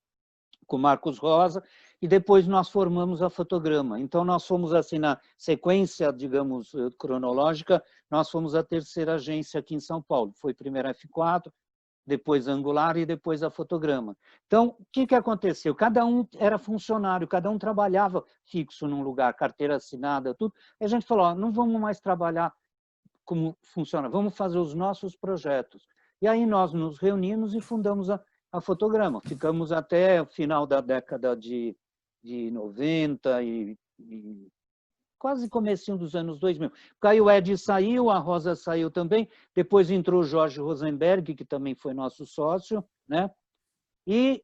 Com Marcos Rosa, e depois nós formamos a Fotograma. Então, nós fomos assim, na sequência, digamos, cronológica, nós fomos a terceira agência aqui em São Paulo. Foi primeiro a F4, depois a Angular e depois a Fotograma. Então, o que aconteceu? Cada um era funcionário, cada um trabalhava fixo num lugar, carteira assinada, tudo. E a gente falou, ó, não vamos mais trabalhar como funciona, vamos fazer os nossos projetos. E aí nós nos reunimos e fundamos a Fotograma. Ficamos até o final da década de 90 e quase comecinho dos anos 2000. Aí o Ed saiu, a Rosa saiu também, depois entrou o Jorge Rosenberg, que também foi nosso sócio, né? E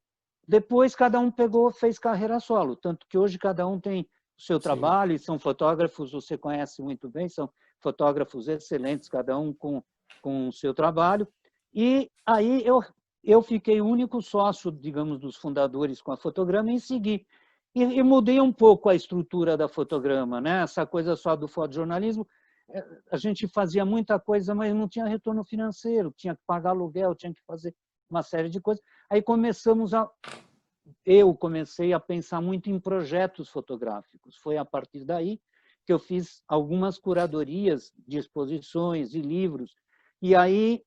depois cada um fez carreira solo, tanto que hoje cada um tem o seu trabalho, e são fotógrafos, você conhece muito bem, são fotógrafos excelentes, cada um com o seu trabalho. E aí eu fiquei o único sócio, digamos, dos fundadores com a Fotograma e segui. E mudei um pouco a estrutura da Fotograma, né? Essa coisa só do fotojornalismo, a gente fazia muita coisa, mas não tinha retorno financeiro, tinha que pagar aluguel, tinha que fazer uma série de coisas. Aí eu comecei a pensar muito em projetos fotográficos. Foi a partir daí que eu fiz algumas curadorias de exposições e livros. E aí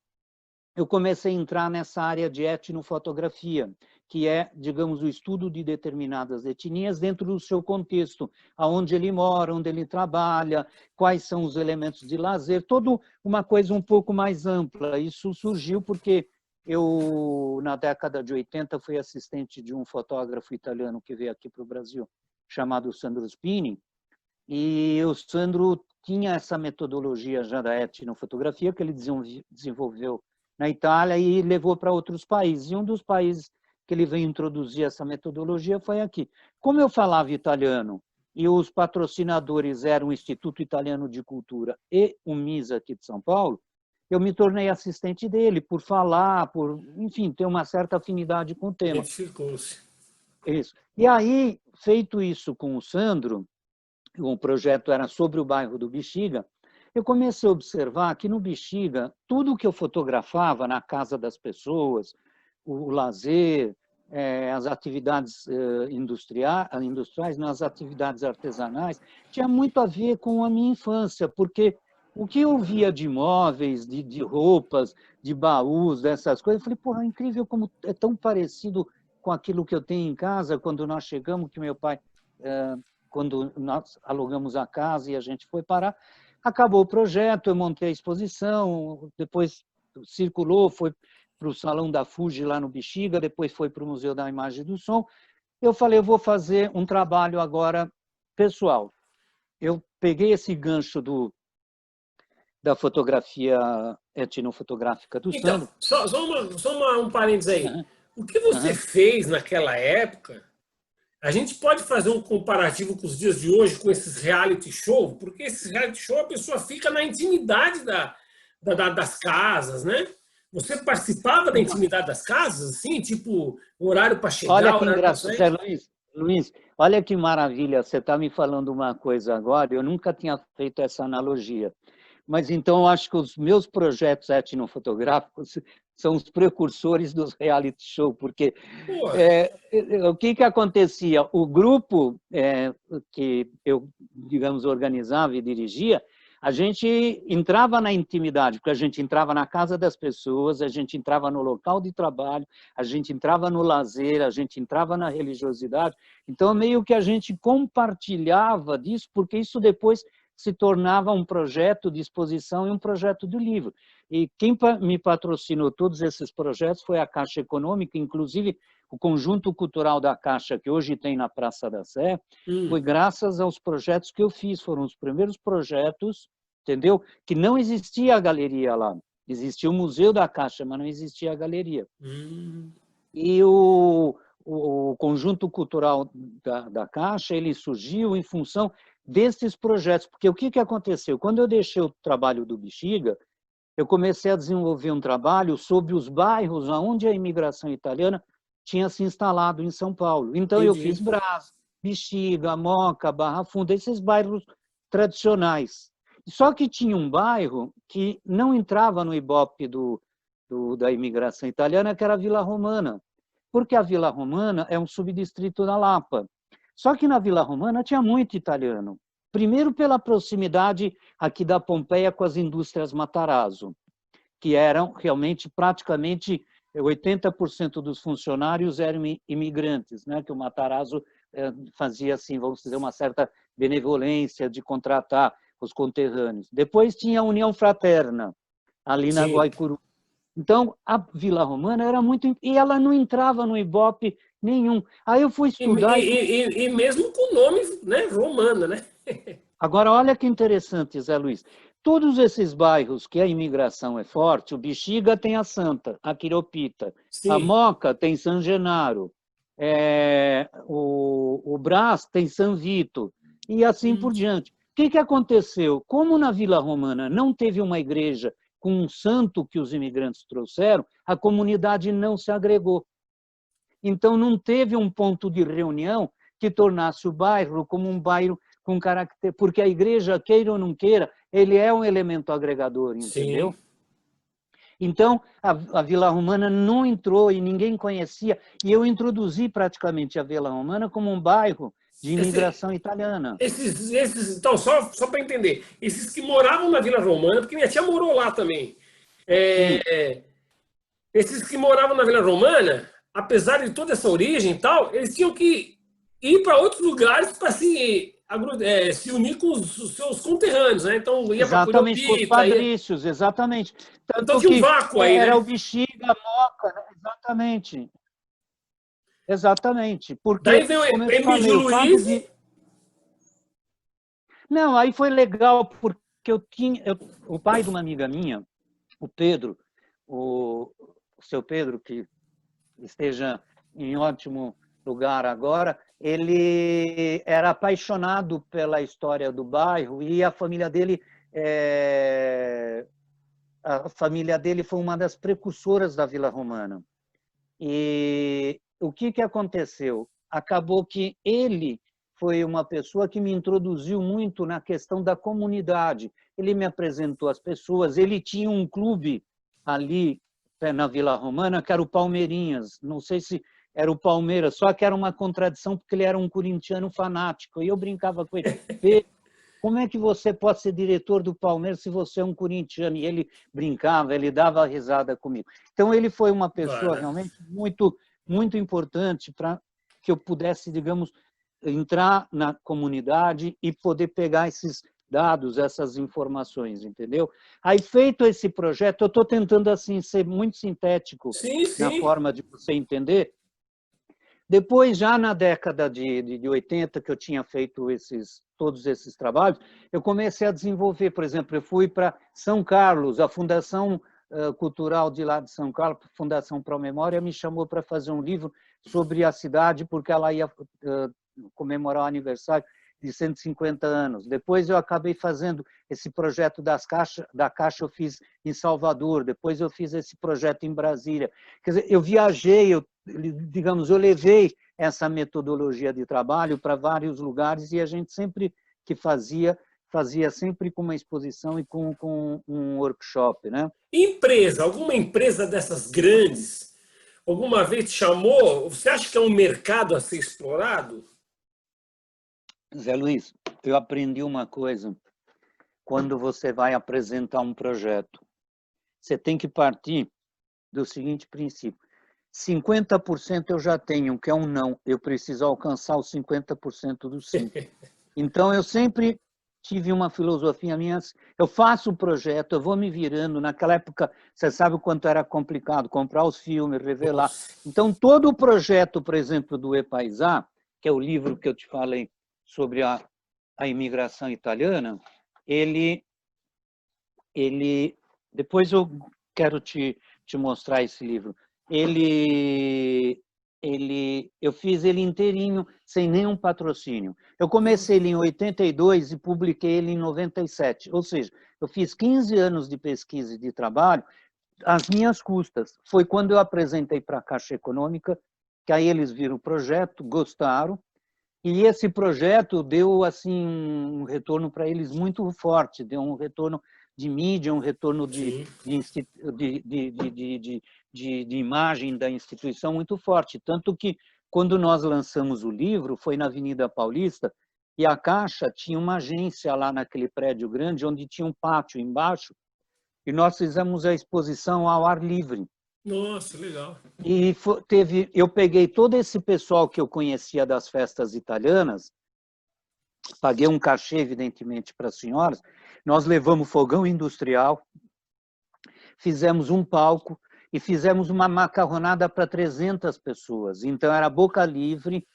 eu comecei a entrar nessa área de etnofotografia, que é, digamos, o estudo de determinadas etnias dentro do seu contexto, aonde ele mora, onde ele trabalha, quais são os elementos de lazer, toda uma coisa um pouco mais ampla. Isso surgiu porque eu, na década de 80, fui assistente de um fotógrafo italiano que veio aqui para o Brasil, chamado Sandro Spini, e o Sandro tinha essa metodologia já da etnofotografia que ele desenvolveu na Itália e levou para outros países. E um dos países que ele veio introduzir essa metodologia foi aqui. Como eu falava italiano e os patrocinadores eram o Instituto Italiano de Cultura e o MISA aqui de São Paulo, eu me tornei assistente dele por falar, enfim, ter uma certa afinidade com o tema. Identificou-se. Isso. E aí, feito isso com o Sandro, o projeto era sobre o bairro do Bexiga, eu comecei a observar que no Bexiga, tudo que eu fotografava na casa das pessoas, o lazer, as atividades industriais, nas atividades artesanais, tinha muito a ver com a minha infância, porque o que eu via de móveis, de roupas, de baús, dessas coisas, eu falei, porra, é incrível como é tão parecido com aquilo que eu tenho em casa, quando nós chegamos, que meu pai, quando nós alugamos a casa e a gente foi parar, acabou o projeto, eu montei a exposição, depois circulou, foi para o Salão da Fuji lá no Bexiga, depois foi para o Museu da Imagem e do Som. Eu falei, eu vou fazer um trabalho agora pessoal. Eu peguei esse gancho da fotografia etnofotográfica do Então, Sandro. só um parênteses aí. O que você fez naquela época, a gente pode fazer um comparativo com os dias de hoje, com esses reality show, porque esses reality show a pessoa fica na intimidade das casas, né? Você participava da intimidade das casas, assim, tipo, horário para Olha chegar, que horário para engraçado, sair? Zé Luiz, Luiz, olha que maravilha, você está me falando uma coisa agora, eu nunca tinha feito essa analogia. Mas então eu acho que os meus projetos etnofotográficos são os precursores dos reality show, porque Pô, o que acontecia? O grupo que eu, digamos, organizava e dirigia, a gente entrava na intimidade, porque a gente entrava na casa das pessoas, a gente entrava no local de trabalho, a gente entrava no lazer, a gente entrava na religiosidade. Então, meio que a gente compartilhava disso, porque isso depois se tornava um projeto de exposição e um projeto de livro. E quem me patrocinou todos esses projetos foi a Caixa Econômica, inclusive o Conjunto Cultural da Caixa, que hoje tem na Praça da Sé, foi graças aos projetos que eu fiz, foram os primeiros projetos, entendeu? Que não existia a galeria lá, existia o Museu da Caixa, mas não existia a galeria. E o Conjunto Cultural da Caixa, ele surgiu em função desses projetos, porque o que aconteceu? Quando eu deixei o trabalho do Bexiga, eu comecei a desenvolver um trabalho sobre os bairros onde a imigração italiana tinha se instalado em São Paulo. Então, eu fiz entendi. Brás, Bexiga, Moca, Barra Funda, esses bairros tradicionais. Só que tinha um bairro que não entrava no Ibope da imigração italiana, que era a Vila Romana, porque a Vila Romana é um subdistrito da Lapa. Só que na Vila Romana tinha muito italiano. Primeiro, pela proximidade aqui da Pompeia com as indústrias Matarazzo, que eram realmente praticamente 80% dos funcionários eram imigrantes, né? Que o Matarazzo fazia assim, vamos dizer, uma certa benevolência de contratar os conterrâneos. Depois tinha a União Fraterna, ali na Sim. Guaicuru. Então, a Vila Romana era muito... E ela não entrava no Ibope nenhum. Aí eu fui estudar... E mesmo com nome, né, romana, né? Agora, olha que interessante, Zé Luiz. Todos esses bairros que a imigração é forte, o Bexiga tem a Santa, a Quiropita, a Sim. Moca tem San Genaro, o Brás tem San Vito, e assim por diante. O que aconteceu? Como na Vila Romana não teve uma igreja com um santo que os imigrantes trouxeram, a comunidade não se agregou. Então, não teve um ponto de reunião que tornasse o bairro como um bairro com caráter... Porque a igreja, queira ou não queira, ele é um elemento agregador, entendeu? Sim. Então, a Vila Romana não entrou e ninguém conhecia. E eu introduzi praticamente a Vila Romana como um bairro de imigração italiana. Então, só para entender, esses que moravam na Vila Romana, porque minha tia morou lá também, Sim. esses que moravam na Vila Romana, apesar de toda essa origem e tal, eles tinham que ir para outros lugares para se unir com os seus conterrâneos, né? Então, ia para Exatamente, com os Curopita, ia... patrícios, exatamente. Então Tanto tinha um que vácuo aí, era né? o Bexiga, a Moca, né? Exatamente. Exatamente. Daí Porque, veio como eu te Emílio falei, o fato Luiz. de... Não, aí foi legal, porque o pai de uma amiga minha, o Pedro, o seu Pedro, que esteja em ótimo lugar agora, ele era apaixonado pela história do bairro e a família dele foi uma das precursoras da Vila Romana. E o que aconteceu? Acabou que ele foi uma pessoa que me introduziu muito na questão da comunidade. Ele me apresentou as pessoas, ele tinha um clube ali na Vila Romana, que era o Palmeirinhas. Não sei se era o Palmeiras, só que era uma contradição, porque ele era um corintiano fanático. E eu brincava com ele, Pedro, como é que você pode ser diretor do Palmeiras se você é um corintiano? E ele brincava, ele dava risada comigo. Então, ele foi uma pessoa Cara, realmente muito, muito importante para que eu pudesse, digamos, entrar na comunidade e poder pegar esses dados, essas informações, entendeu? Aí, feito esse projeto, eu estou tentando assim ser muito sintético sim, na sim. forma de você entender. Depois, já na década de 80, que eu tinha feito todos esses trabalhos, eu comecei a desenvolver, por exemplo, eu fui para São Carlos, a Fundação cultural de lá de São Carlos, Fundação Pro Memória, me chamou para fazer um livro sobre a cidade, porque ela ia comemorar o aniversário de 150 anos. Depois eu acabei fazendo esse projeto da Caixa eu fiz em Salvador, depois eu fiz esse projeto em Brasília. Quer dizer, eu viajei, eu levei essa metodologia de trabalho para vários lugares e a gente sempre que fazia sempre com uma exposição e com um workshop, né? Empresa, alguma empresa dessas grandes, alguma vez te chamou? Você acha que é um mercado a ser explorado? Zé Luiz, eu aprendi uma coisa. Quando você vai apresentar um projeto, você tem que partir do seguinte princípio. 50% eu já tenho, que é um não. Eu preciso alcançar os 50% do sim. Então, eu sempre tive uma filosofia minha. Eu faço o projeto, eu vou me virando. Naquela época, você sabe o quanto era complicado comprar os filmes, revelar. Então, todo o projeto, por exemplo, do Epaizá, que é o livro que eu te falei sobre a imigração italiana, depois eu quero te mostrar esse livro. Eu fiz ele inteirinho, sem nenhum patrocínio. Eu comecei ele em 82 e publiquei ele em 97. Ou seja, eu fiz 15 anos de pesquisa e de trabalho às minhas custas. Foi quando eu apresentei para a Caixa Econômica, que aí eles viram o projeto, gostaram, e esse projeto deu assim um retorno para eles muito forte, deu um retorno de mídia, um retorno de imagem da instituição muito forte. Tanto que, quando nós lançamos o livro, foi na Avenida Paulista, e a Caixa tinha uma agência lá naquele prédio grande, onde tinha um pátio embaixo, e nós fizemos a exposição ao ar livre. Nossa, legal. E eu peguei todo esse pessoal que eu conhecia das festas italianas, paguei um cachê, evidentemente, para as senhoras, nós levamos fogão industrial, fizemos um palco e fizemos uma macarronada para 300 pessoas. Então, era boca livre.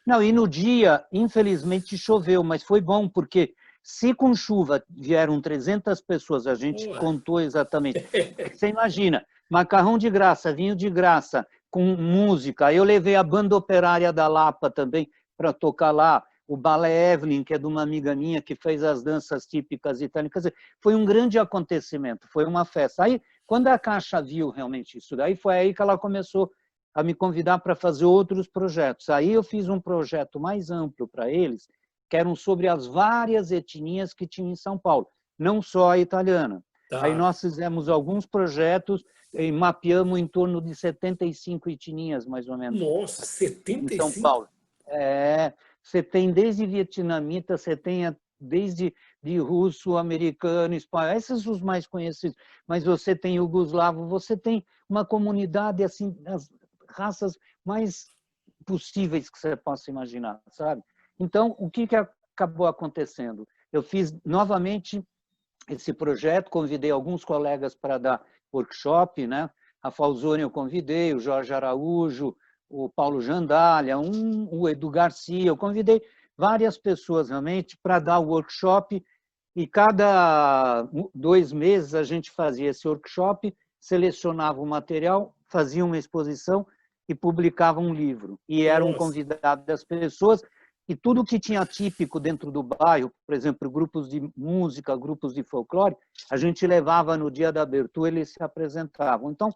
Não, e no dia, infelizmente, choveu, mas foi bom, porque se com chuva vieram 300 pessoas, a gente contou exatamente. Você imagina, macarrão de graça, vinho de graça, com música. Eu levei a banda operária da Lapa também para tocar lá, o Balé Evelyn, que é de uma amiga minha, que fez as danças típicas italianas. Quer dizer, foi um grande acontecimento, foi uma festa. Aí, quando a Caixa viu realmente isso daí, foi aí que ela começou a me convidar para fazer outros projetos. Aí eu fiz um projeto mais amplo para eles, que eram sobre as várias etnias que tinham em São Paulo, não só a italiana. Tá. Aí nós fizemos alguns projetos e mapeamos em torno de 75 etnias, mais ou menos. Nossa, 75? Em São Paulo. Você tem desde vietnamita, você tem desde de russo, americano, espanhol, esses são os mais conhecidos, mas você tem iugoslavo, você tem uma comunidade, assim, as raças mais possíveis que você possa imaginar, sabe? Então, o que acabou acontecendo? Eu fiz novamente esse projeto, convidei alguns colegas para dar workshop, né? A Falzone eu convidei, o Jorge Araújo, o Paulo Jandalha, o Edu Garcia, eu convidei várias pessoas realmente para dar o workshop e cada 2 meses a gente fazia esse workshop, selecionava o material, fazia uma exposição e publicava um livro. E eram convidadas as pessoas e tudo que tinha típico dentro do bairro, por exemplo, grupos de música, grupos de folclore, a gente levava no dia da abertura, eles se apresentavam. Então,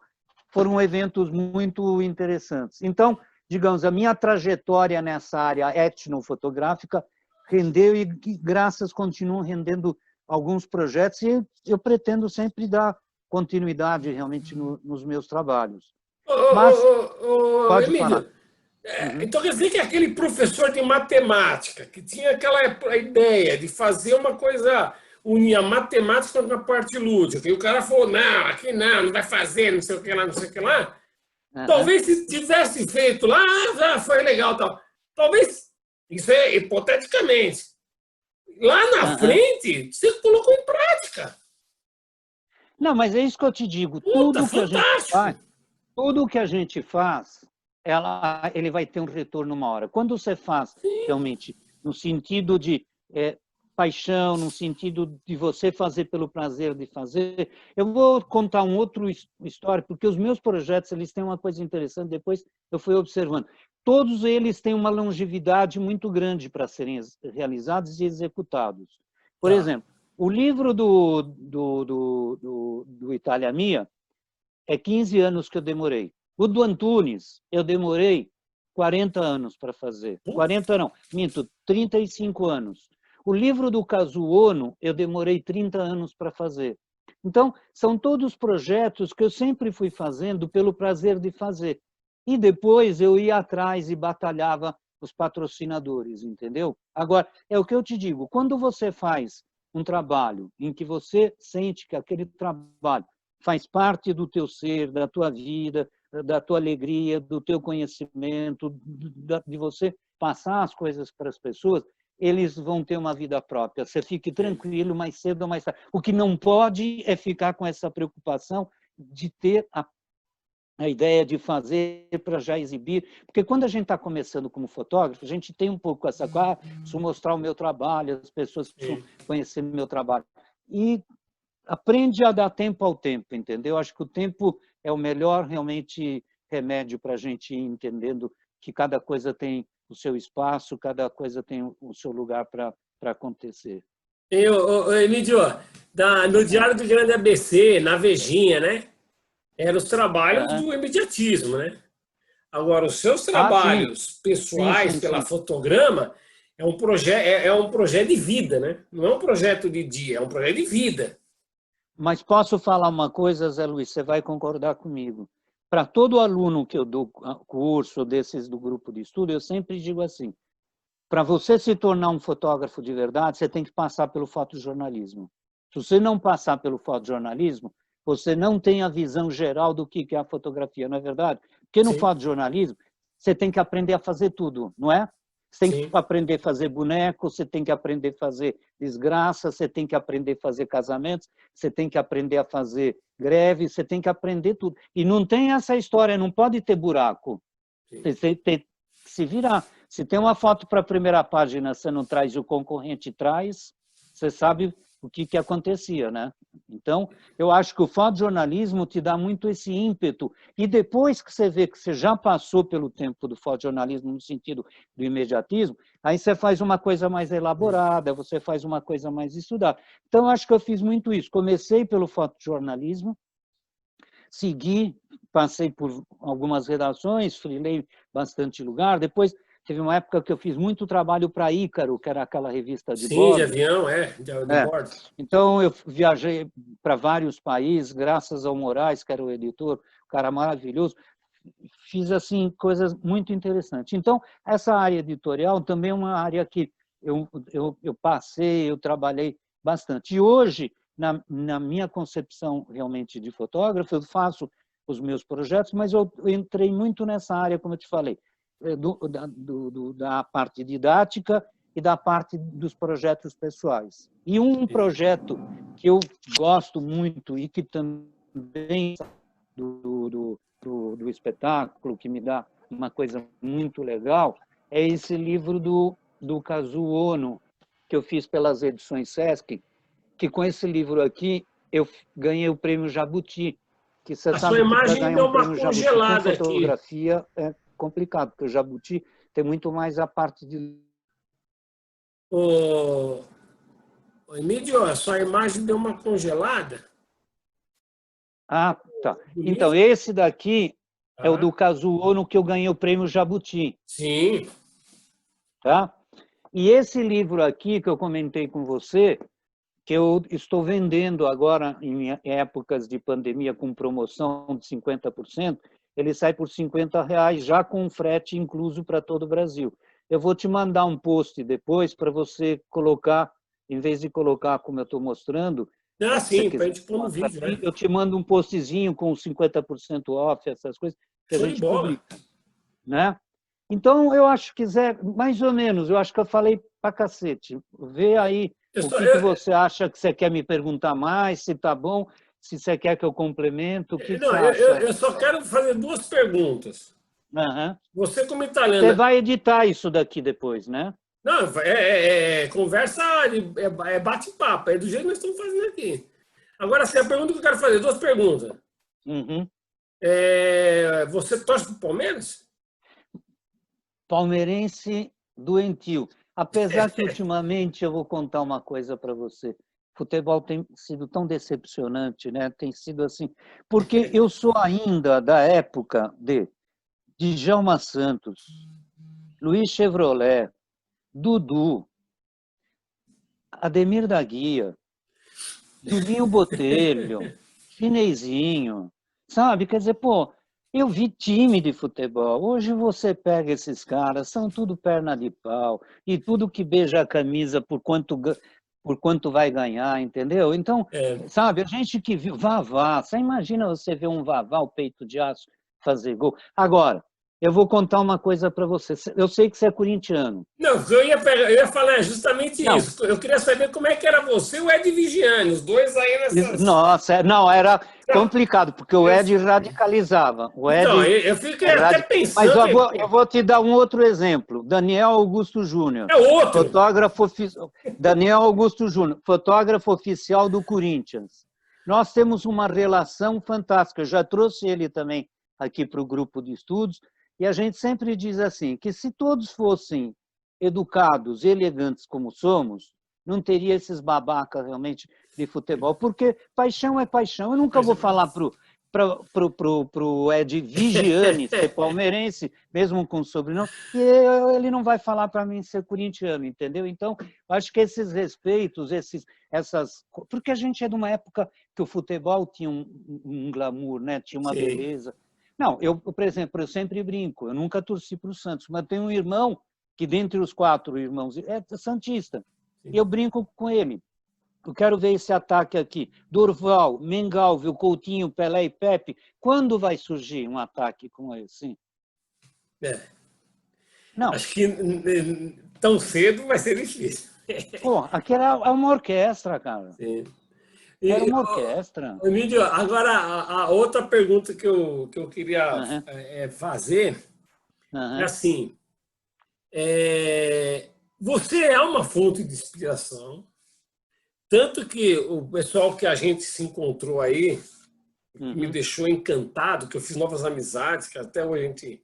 foram eventos muito interessantes. Então, digamos, a minha trajetória nessa área etnofotográfica rendeu e, graças, continuam rendendo alguns projetos e eu pretendo sempre dar continuidade realmente nos meus trabalhos. Mas, pode Emílio, falar. Então quer dizer que aquele professor de matemática que tinha aquela ideia de fazer uma coisa, unir a matemática com a parte lúdica, e o cara falou, não, aqui não vai fazer, não sei o que lá, não sei o que lá, talvez se tivesse feito lá, já foi legal, tal. Talvez, isso é hipoteticamente, lá na frente, você colocou em prática. Não, mas é isso que eu te digo, Puta, fantástico. Tudo que a gente faz, ele vai ter um retorno uma hora. Quando você faz realmente no sentido de paixão, no sentido de você fazer pelo prazer de fazer. Eu vou contar um outro história, porque os meus projetos eles têm uma coisa interessante, depois eu fui observando. Todos eles têm uma longevidade muito grande para serem realizados e executados. Por Tá. exemplo, o livro do Itália Mia é 15 anos que eu demorei. O do Antunes, eu demorei 40 anos para fazer. 40 não, minto, 35 anos. O livro do Kazuo Ono, eu demorei 30 anos para fazer. Então, são todos projetos que eu sempre fui fazendo pelo prazer de fazer. E depois eu ia atrás e batalhava os patrocinadores, entendeu? Agora, é o que eu te digo, quando você faz um trabalho em que você sente que aquele trabalho faz parte do teu ser, da tua vida, da tua alegria, do teu conhecimento, de você passar as coisas para as pessoas, eles vão ter uma vida própria. Você fique tranquilo, mais cedo ou mais tarde. O que não pode é ficar com essa preocupação de ter a ideia de fazer para já exibir, porque quando a gente está começando como fotógrafo, a gente tem um pouco essa coisa, preciso mostrar o meu trabalho, as pessoas precisam conhecer o meu trabalho. E aprende a dar tempo ao tempo, entendeu? Acho que o tempo é o melhor, realmente, remédio para a gente ir entendendo que cada coisa tem o seu espaço, cada coisa tem o seu lugar para acontecer. Emílio, no Diário do Grande ABC, na Vejinha, né? Eram os trabalhos do imediatismo, né? Agora, os seus trabalhos pessoais pela Fotograma é um projeto de vida, né? Não é um projeto de dia, é um projeto de vida. Mas posso falar uma coisa, Zé Luiz, você vai concordar comigo. Para todo aluno que eu dou curso desses do grupo de estudo, eu sempre digo assim, para você se tornar um fotógrafo de verdade, você tem que passar pelo fotojornalismo. Se você não passar pelo fotojornalismo, você não tem a visão geral do que é a fotografia, não é verdade? Porque no fotojornalismo, você tem que aprender a fazer tudo, não é? Você tem que aprender a fazer boneco, você tem que aprender a fazer desgraça, você tem que aprender a fazer casamentos, você tem que aprender a fazer greve, você tem que aprender tudo. E não tem essa história, não pode ter buraco. Você tem que se virar. Se tem uma foto para a primeira página, você não traz e o concorrente traz, você sabe o que acontecia, né? Então, eu acho que o fotojornalismo te dá muito esse ímpeto. E depois que você vê que você já passou pelo tempo do fotojornalismo, no sentido do imediatismo, aí você faz uma coisa mais elaborada, você faz uma coisa mais estudada. Então, eu acho que eu fiz muito isso. Comecei pelo fotojornalismo, segui, passei por algumas redações, freelei bastante lugar, depois teve uma época que eu fiz muito trabalho para Ícaro, que era aquela revista de bordo. De avião, de bordo. Então, eu viajei para vários países, graças ao Moraes, que era o editor, um cara maravilhoso. Fiz, assim, coisas muito interessantes. Então, essa área editorial também é uma área que eu passei, eu trabalhei bastante. E hoje, na minha concepção realmente de fotógrafo, eu faço os meus projetos, mas eu entrei muito nessa área, como eu te falei, da parte didática e da parte dos projetos pessoais. E um projeto que eu gosto muito e que também do espetáculo, que me dá uma coisa muito legal, é esse livro do Kazuo Ono, que eu fiz pelas edições Sesc, que com esse livro aqui eu ganhei o prêmio Jabuti, que você sabe que para ganhar um prêmio Jabuti com fotografia é complicado, porque o Jabuti tem muito mais a parte de... Emílio, a sua imagem deu uma congelada. Ah, tá. Então, esse daqui é o do Kazuo Ono, que eu ganhei o prêmio Jabuti. Sim. Tá? E esse livro aqui que eu comentei com você, que eu estou vendendo agora em épocas de pandemia com promoção de 50%, ele sai por R$50, já com frete incluso para todo o Brasil. Eu vou te mandar um post depois para você colocar, em vez de colocar como eu estou mostrando... sim, para a gente pôr no vídeo, né? Eu te mando um postzinho com 50% off, essas coisas, que a gente publica. Né? Então, eu acho que, Zé, mais ou menos, eu acho que eu falei pra cacete. Vê aí o que você acha que você quer me perguntar mais, se tá bom, se você quer que eu complemento, o que você acha? Eu só quero fazer duas perguntas. Uhum. Você, como italiano... Você vai editar isso daqui depois, né? Não, conversa, é bate-papo, é do jeito que nós estamos fazendo aqui. Agora, assim, a pergunta que eu quero fazer, duas perguntas. Uhum. Você torce para o Palmeiras? Palmeirense doentio. Apesar que, ultimamente, eu vou contar uma coisa para você. Futebol tem sido tão decepcionante, né? Tem sido assim. Porque eu sou ainda da época de Djalma Santos, Luiz Chevrolet, Dudu, Ademir da Guia, Julinho Botelho, Chinesinho, sabe? Quer dizer, pô, eu vi time de futebol. Hoje você pega esses caras, são tudo perna de pau, e tudo que beija a camisa por quanto vai ganhar, entendeu? Então, sabe, a gente que viu Vavá, você imagina você ver um Vavá, o peito de aço, fazer gol. Agora, eu vou contar uma coisa para você. Eu sei que você é corintiano. Não, eu ia falar justamente Não, isso. Eu queria saber como é que era você e o Ed Vigiani, os dois aí nessas... nossa, não, era Não, complicado, porque o Ed radicalizava. O então, Ed eu fiquei até Mas pensando... eu vou te dar um outro exemplo. Daniel Augusto Júnior, É outro. Daniel Augusto Júnior, fotógrafo oficial do Corinthians. Nós temos uma relação fantástica. Eu já trouxe ele também aqui para o grupo de estudos, e a gente sempre diz assim, que se todos fossem educados e elegantes como somos, não teria esses babacas realmente de futebol, porque paixão é paixão. Eu nunca vou falar pro Ed Vigiani ser palmeirense, mesmo com sobrenome, e ele não vai falar para mim ser corintiano, entendeu? Então, acho que esses respeitos, porque a gente é de uma época que o futebol tinha um glamour, né? Tinha uma beleza. Não, por exemplo, eu sempre brinco, eu nunca torci para o Santos, mas tenho um irmão que, dentre os 4 irmãos, é santista. E eu brinco com ele. Eu quero ver esse ataque aqui. Durval, Mengalvio, Coutinho, Pelé e Pepe. Quando vai surgir um ataque como esse? Não. Acho que tão cedo vai ser difícil. Pô, aqui era uma orquestra, cara. Sim. Era uma orquestra. Emílio, agora a outra pergunta que eu queria fazer é assim, você é uma fonte de inspiração, tanto que o pessoal que a gente se encontrou aí, me deixou encantado, que eu fiz novas amizades, que até hoje a gente...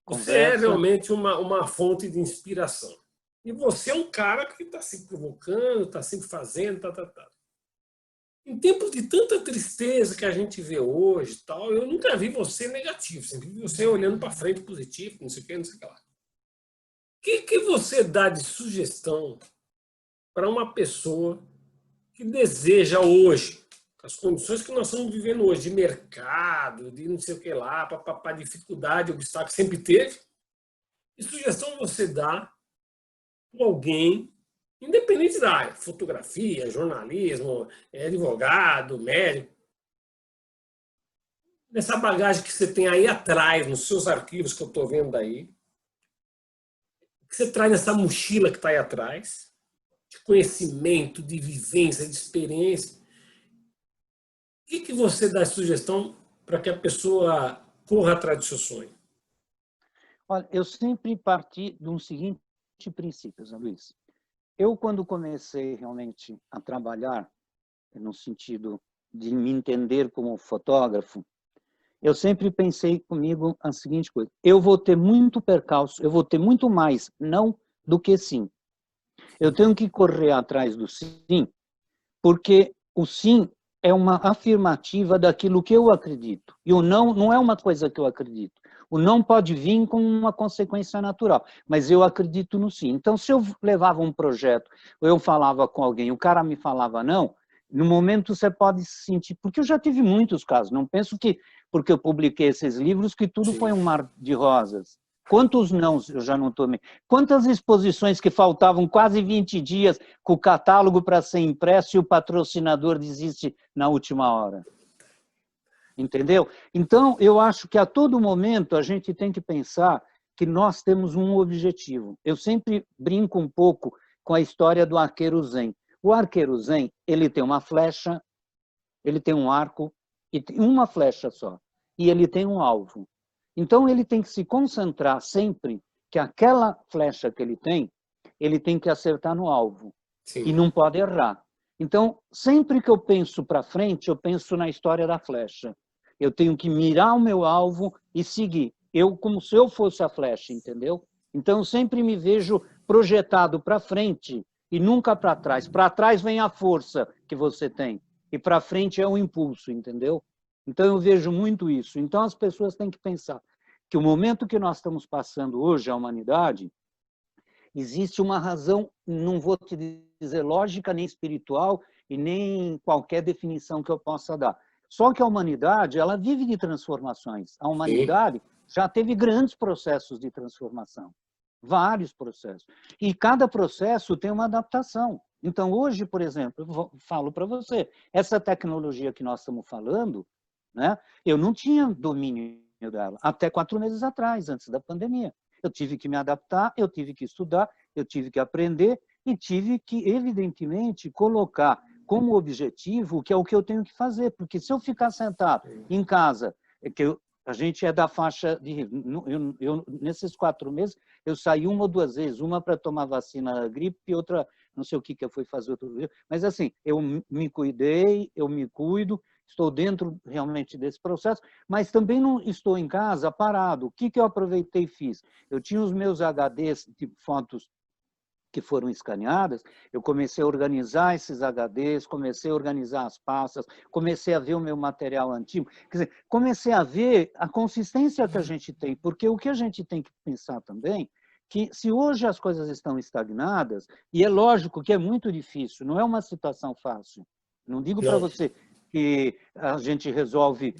Você é realmente uma fonte de inspiração. E você é um cara que está se provocando, está sempre fazendo, tá. Em tempos de tanta tristeza que a gente vê hoje, tal, eu nunca vi você negativo, sempre vi você olhando para frente positivo, não sei o que, não sei o que lá. O que você dá de sugestão para uma pessoa que deseja hoje, as condições que nós estamos vivendo hoje, de mercado, de não sei o que lá, para dificuldade, obstáculo que sempre teve, que sugestão você dá para alguém, independente da área, fotografia, jornalismo, advogado, médico, nessa bagagem que você tem aí atrás, nos seus arquivos que eu estou vendo aí, que você traz nessa mochila que está aí atrás, de conhecimento, de vivência, de experiência, o que você dá de sugestão para que a pessoa corra atrás do seu sonho? Olha, eu sempre parti de um seguinte princípio, Zé Luiz. Eu, quando comecei realmente a trabalhar, no sentido de me entender como fotógrafo, eu sempre pensei comigo a seguinte coisa: eu vou ter muito percalço, eu vou ter muito mais não do que sim. Eu tenho que correr atrás do sim, porque o sim é uma afirmativa daquilo que eu acredito. E o não é uma coisa que eu acredito. O não pode vir com uma consequência natural, mas eu acredito no sim. Então, se eu levava um projeto, ou eu falava com alguém, o cara me falava não, no momento você pode se sentir... Porque eu já tive muitos casos, não penso que, porque eu publiquei esses livros, que tudo foi um mar de rosas. Quantos nãos eu já não tomei? Quantas exposições que faltavam quase 20 dias com o catálogo para ser impresso e o patrocinador desiste na última hora? Entendeu? Então, eu acho que a todo momento a gente tem que pensar que nós temos um objetivo. Eu sempre brinco um pouco com a história do arqueiro zen. O arqueiro zen, ele tem uma flecha, ele tem um arco, e tem uma flecha só, e ele tem um alvo. Então, ele tem que se concentrar sempre que aquela flecha que ele tem ele tem que acertar no alvo. Sim. E não pode errar. Então, sempre que eu penso para frente, eu penso na história da flecha. Eu tenho que mirar o meu alvo e seguir. Como se eu fosse a flecha, entendeu? Então, eu sempre me vejo projetado para frente e nunca para trás. Para trás vem a força que você tem. E para frente é o impulso, entendeu? Então, eu vejo muito isso. Então, as pessoas têm que pensar que o momento que nós estamos passando hoje, a humanidade, existe uma razão, não vou te dizer lógica, nem espiritual, e nem qualquer definição que eu possa dar. Só que a humanidade, ela vive de transformações. A humanidade já teve grandes processos de transformação. Vários processos. E cada processo tem uma adaptação. Então, hoje, por exemplo, eu falo para você, essa tecnologia que nós estamos falando, né, eu não tinha domínio dela até 4 meses atrás, antes da pandemia. Eu tive que me adaptar, eu tive que estudar, eu tive que aprender e tive que, evidentemente, colocar como objetivo que é o que eu tenho que fazer. Porque se eu ficar sentado em casa, a gente é da faixa de... nesses 4 meses, eu saí 1 ou 2 vezes, uma para tomar vacina da gripe e outra, não sei o que eu fui fazer outro dia. Mas assim, eu me cuidei, eu me cuido, estou dentro realmente desse processo, mas também não estou em casa parado. O que eu aproveitei e fiz? Eu tinha os meus HDs, tipo fotos que foram escaneadas, eu comecei a organizar esses HDs, comecei a organizar as pastas, comecei a ver o meu material antigo, quer dizer, comecei a ver a consistência que a gente tem, porque o que a gente tem que pensar também, que se hoje as coisas estão estagnadas, e é lógico que é muito difícil, não é uma situação fácil, não digo para você que a gente resolve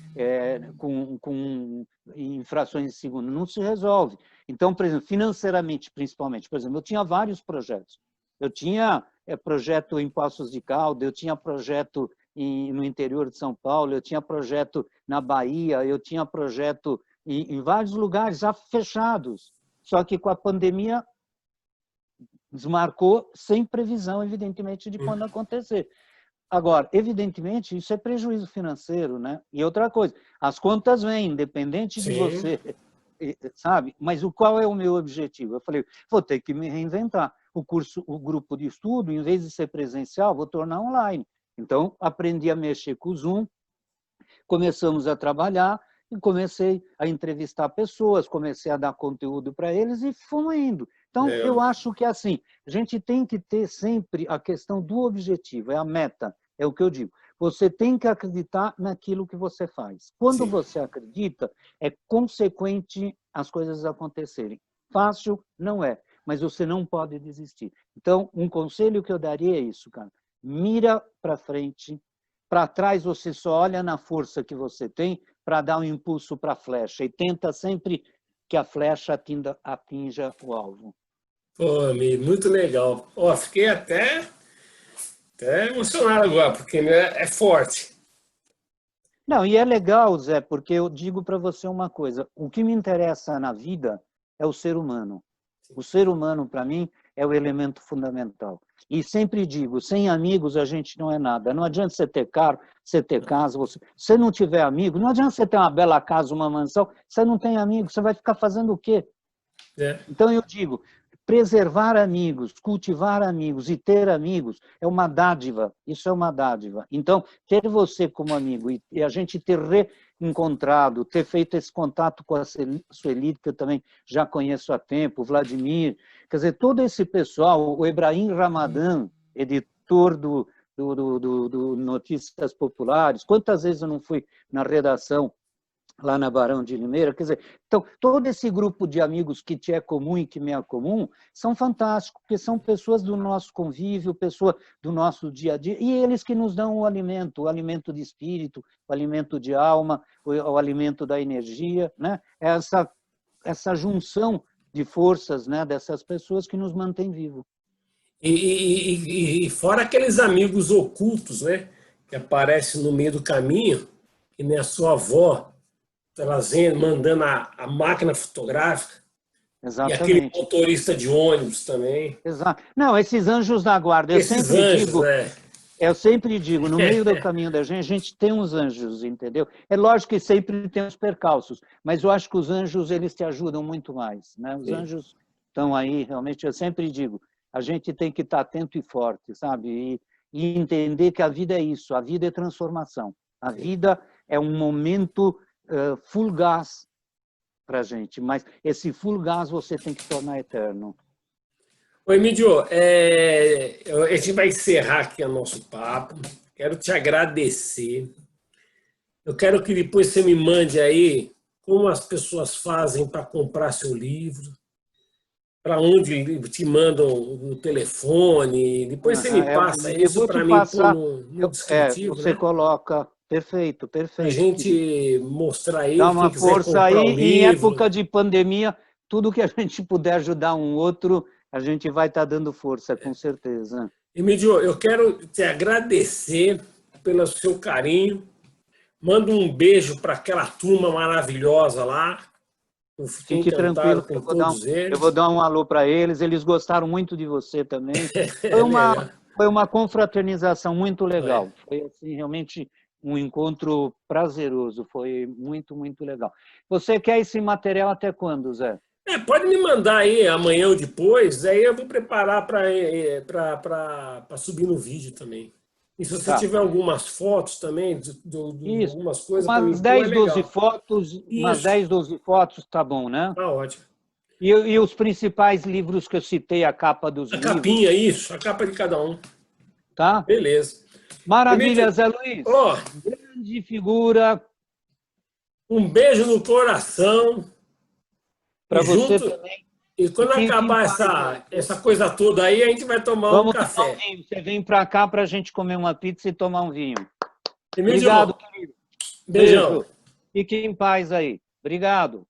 com infrações de segundo, não se resolve. Então, por exemplo, financeiramente, principalmente, por exemplo, eu tinha vários projetos. Eu tinha projeto em Poços de Caldas, eu tinha projeto no interior de São Paulo, eu tinha projeto na Bahia, eu tinha projeto em vários lugares já fechados. Só que com a pandemia desmarcou sem previsão, evidentemente, de quando acontecer. Agora, evidentemente, isso é prejuízo financeiro, né? E outra coisa, as contas vêm, independente de você, sabe? Mas qual é o meu objetivo? Eu falei, vou ter que me reinventar. O grupo de estudo, em vez de ser presencial, vou tornar online. Então, aprendi a mexer com o Zoom, começamos a trabalhar e comecei a entrevistar pessoas, comecei a dar conteúdo para eles e fomos indo. Então, eu acho que assim, a gente tem que ter sempre a questão do objetivo, é a meta, é o que eu digo. Você tem que acreditar naquilo que você faz. Quando você acredita, é consequente as coisas acontecerem. Fácil não é, mas você não pode desistir. Então, um conselho que eu daria é isso, cara. Mira para frente, para trás você só olha na força que você tem para dar um impulso para a flecha e tenta sempre que a flecha atinja o alvo. Pô, amigo, muito legal. Ó, fiquei até emocionado agora, porque né, é forte. Não, e é legal, Zé, porque eu digo para você uma coisa, o que me interessa na vida é o ser humano. O ser humano, para mim, é o elemento fundamental. E sempre digo, sem amigos a gente não é nada. Não adianta você ter carro, você ter casa, você não tiver amigo, não adianta você ter uma bela casa, uma mansão, você não tem amigo, você vai ficar fazendo o quê? Então eu digo, preservar amigos, cultivar amigos e ter amigos é uma dádiva, isso é uma dádiva. Então, ter você como amigo e a gente ter reencontrado, ter feito esse contato com a Sueli, que eu também já conheço há tempo, o Vladimir, quer dizer, todo esse pessoal, o Ebrahim Ramadan, editor do Notícias Populares, quantas vezes eu não fui na redação lá na Barão de Limeira, quer dizer, então, todo esse grupo de amigos que te é comum e que me é comum, são fantásticos, porque são pessoas do nosso convívio, pessoas do nosso dia a dia, e eles que nos dão o alimento de espírito, o alimento de alma, o alimento da energia, né? Essa junção de forças, né, dessas pessoas que nos mantém vivos. E fora aqueles amigos ocultos, né, que aparecem no meio do caminho, que nem a sua avó, trazendo, mandando a máquina fotográfica. Exatamente. E aquele motorista de ônibus também. Exato. Não, esses anjos da guarda, eu sempre digo, no meio do caminho da gente, a gente tem uns anjos, entendeu? É lógico que sempre tem os percalços, mas eu acho que os anjos, eles te ajudam muito mais, né? Os anjos estão aí, realmente, eu sempre digo, a gente tem que estar atento e forte, sabe? E entender que a vida é isso, a vida é transformação. A vida é um momento fugaz para a gente, mas esse fugaz você tem que tornar eterno. Oi, Mídio, a gente vai encerrar aqui o nosso papo. Quero te agradecer. Eu quero que depois você me mande aí como as pessoas fazem para comprar seu livro, para onde te mandam o telefone. Depois você me passa isso para mim pôr no descritivo, você coloca. Perfeito, para a perfeito. gente mostrar aí, dá uma quem quiser força comprar aí. o livro. Em época de pandemia, tudo que a gente puder ajudar um outro, a gente vai estar dando força, com certeza. Emílio, eu quero te agradecer pelo seu carinho. Mando um beijo para aquela turma maravilhosa lá. Eu fiquei Fique encantado tranquilo, com todos eles. eu vou dar um alô para eles. Eles gostaram muito de você também. Legal. Foi uma confraternização muito legal. Foi assim, realmente um encontro prazeroso. Foi muito, muito legal. Você quer esse material até quando, Zé? Pode me mandar aí amanhã ou depois, aí eu vou preparar para subir no vídeo também. E se você tiver algumas fotos também, algumas coisas para mim, umas 10, é 12 legal. fotos, umas 10, 12 fotos, tá bom, né? Tá ótimo. E os principais livros que eu citei, a capa dos livros? A capinha, isso, a capa de cada um. Tá? Beleza. Maravilha, Zé Luiz. Grande figura. Um beijo no coração. Para você também. E quando acabar essa coisa toda aí, a gente vai tomar um café. Tomar um vinho. Você vem para cá para a gente comer uma pizza e tomar um vinho. Obrigado, querido. Beijão. Beijo. Fique em paz aí. Obrigado.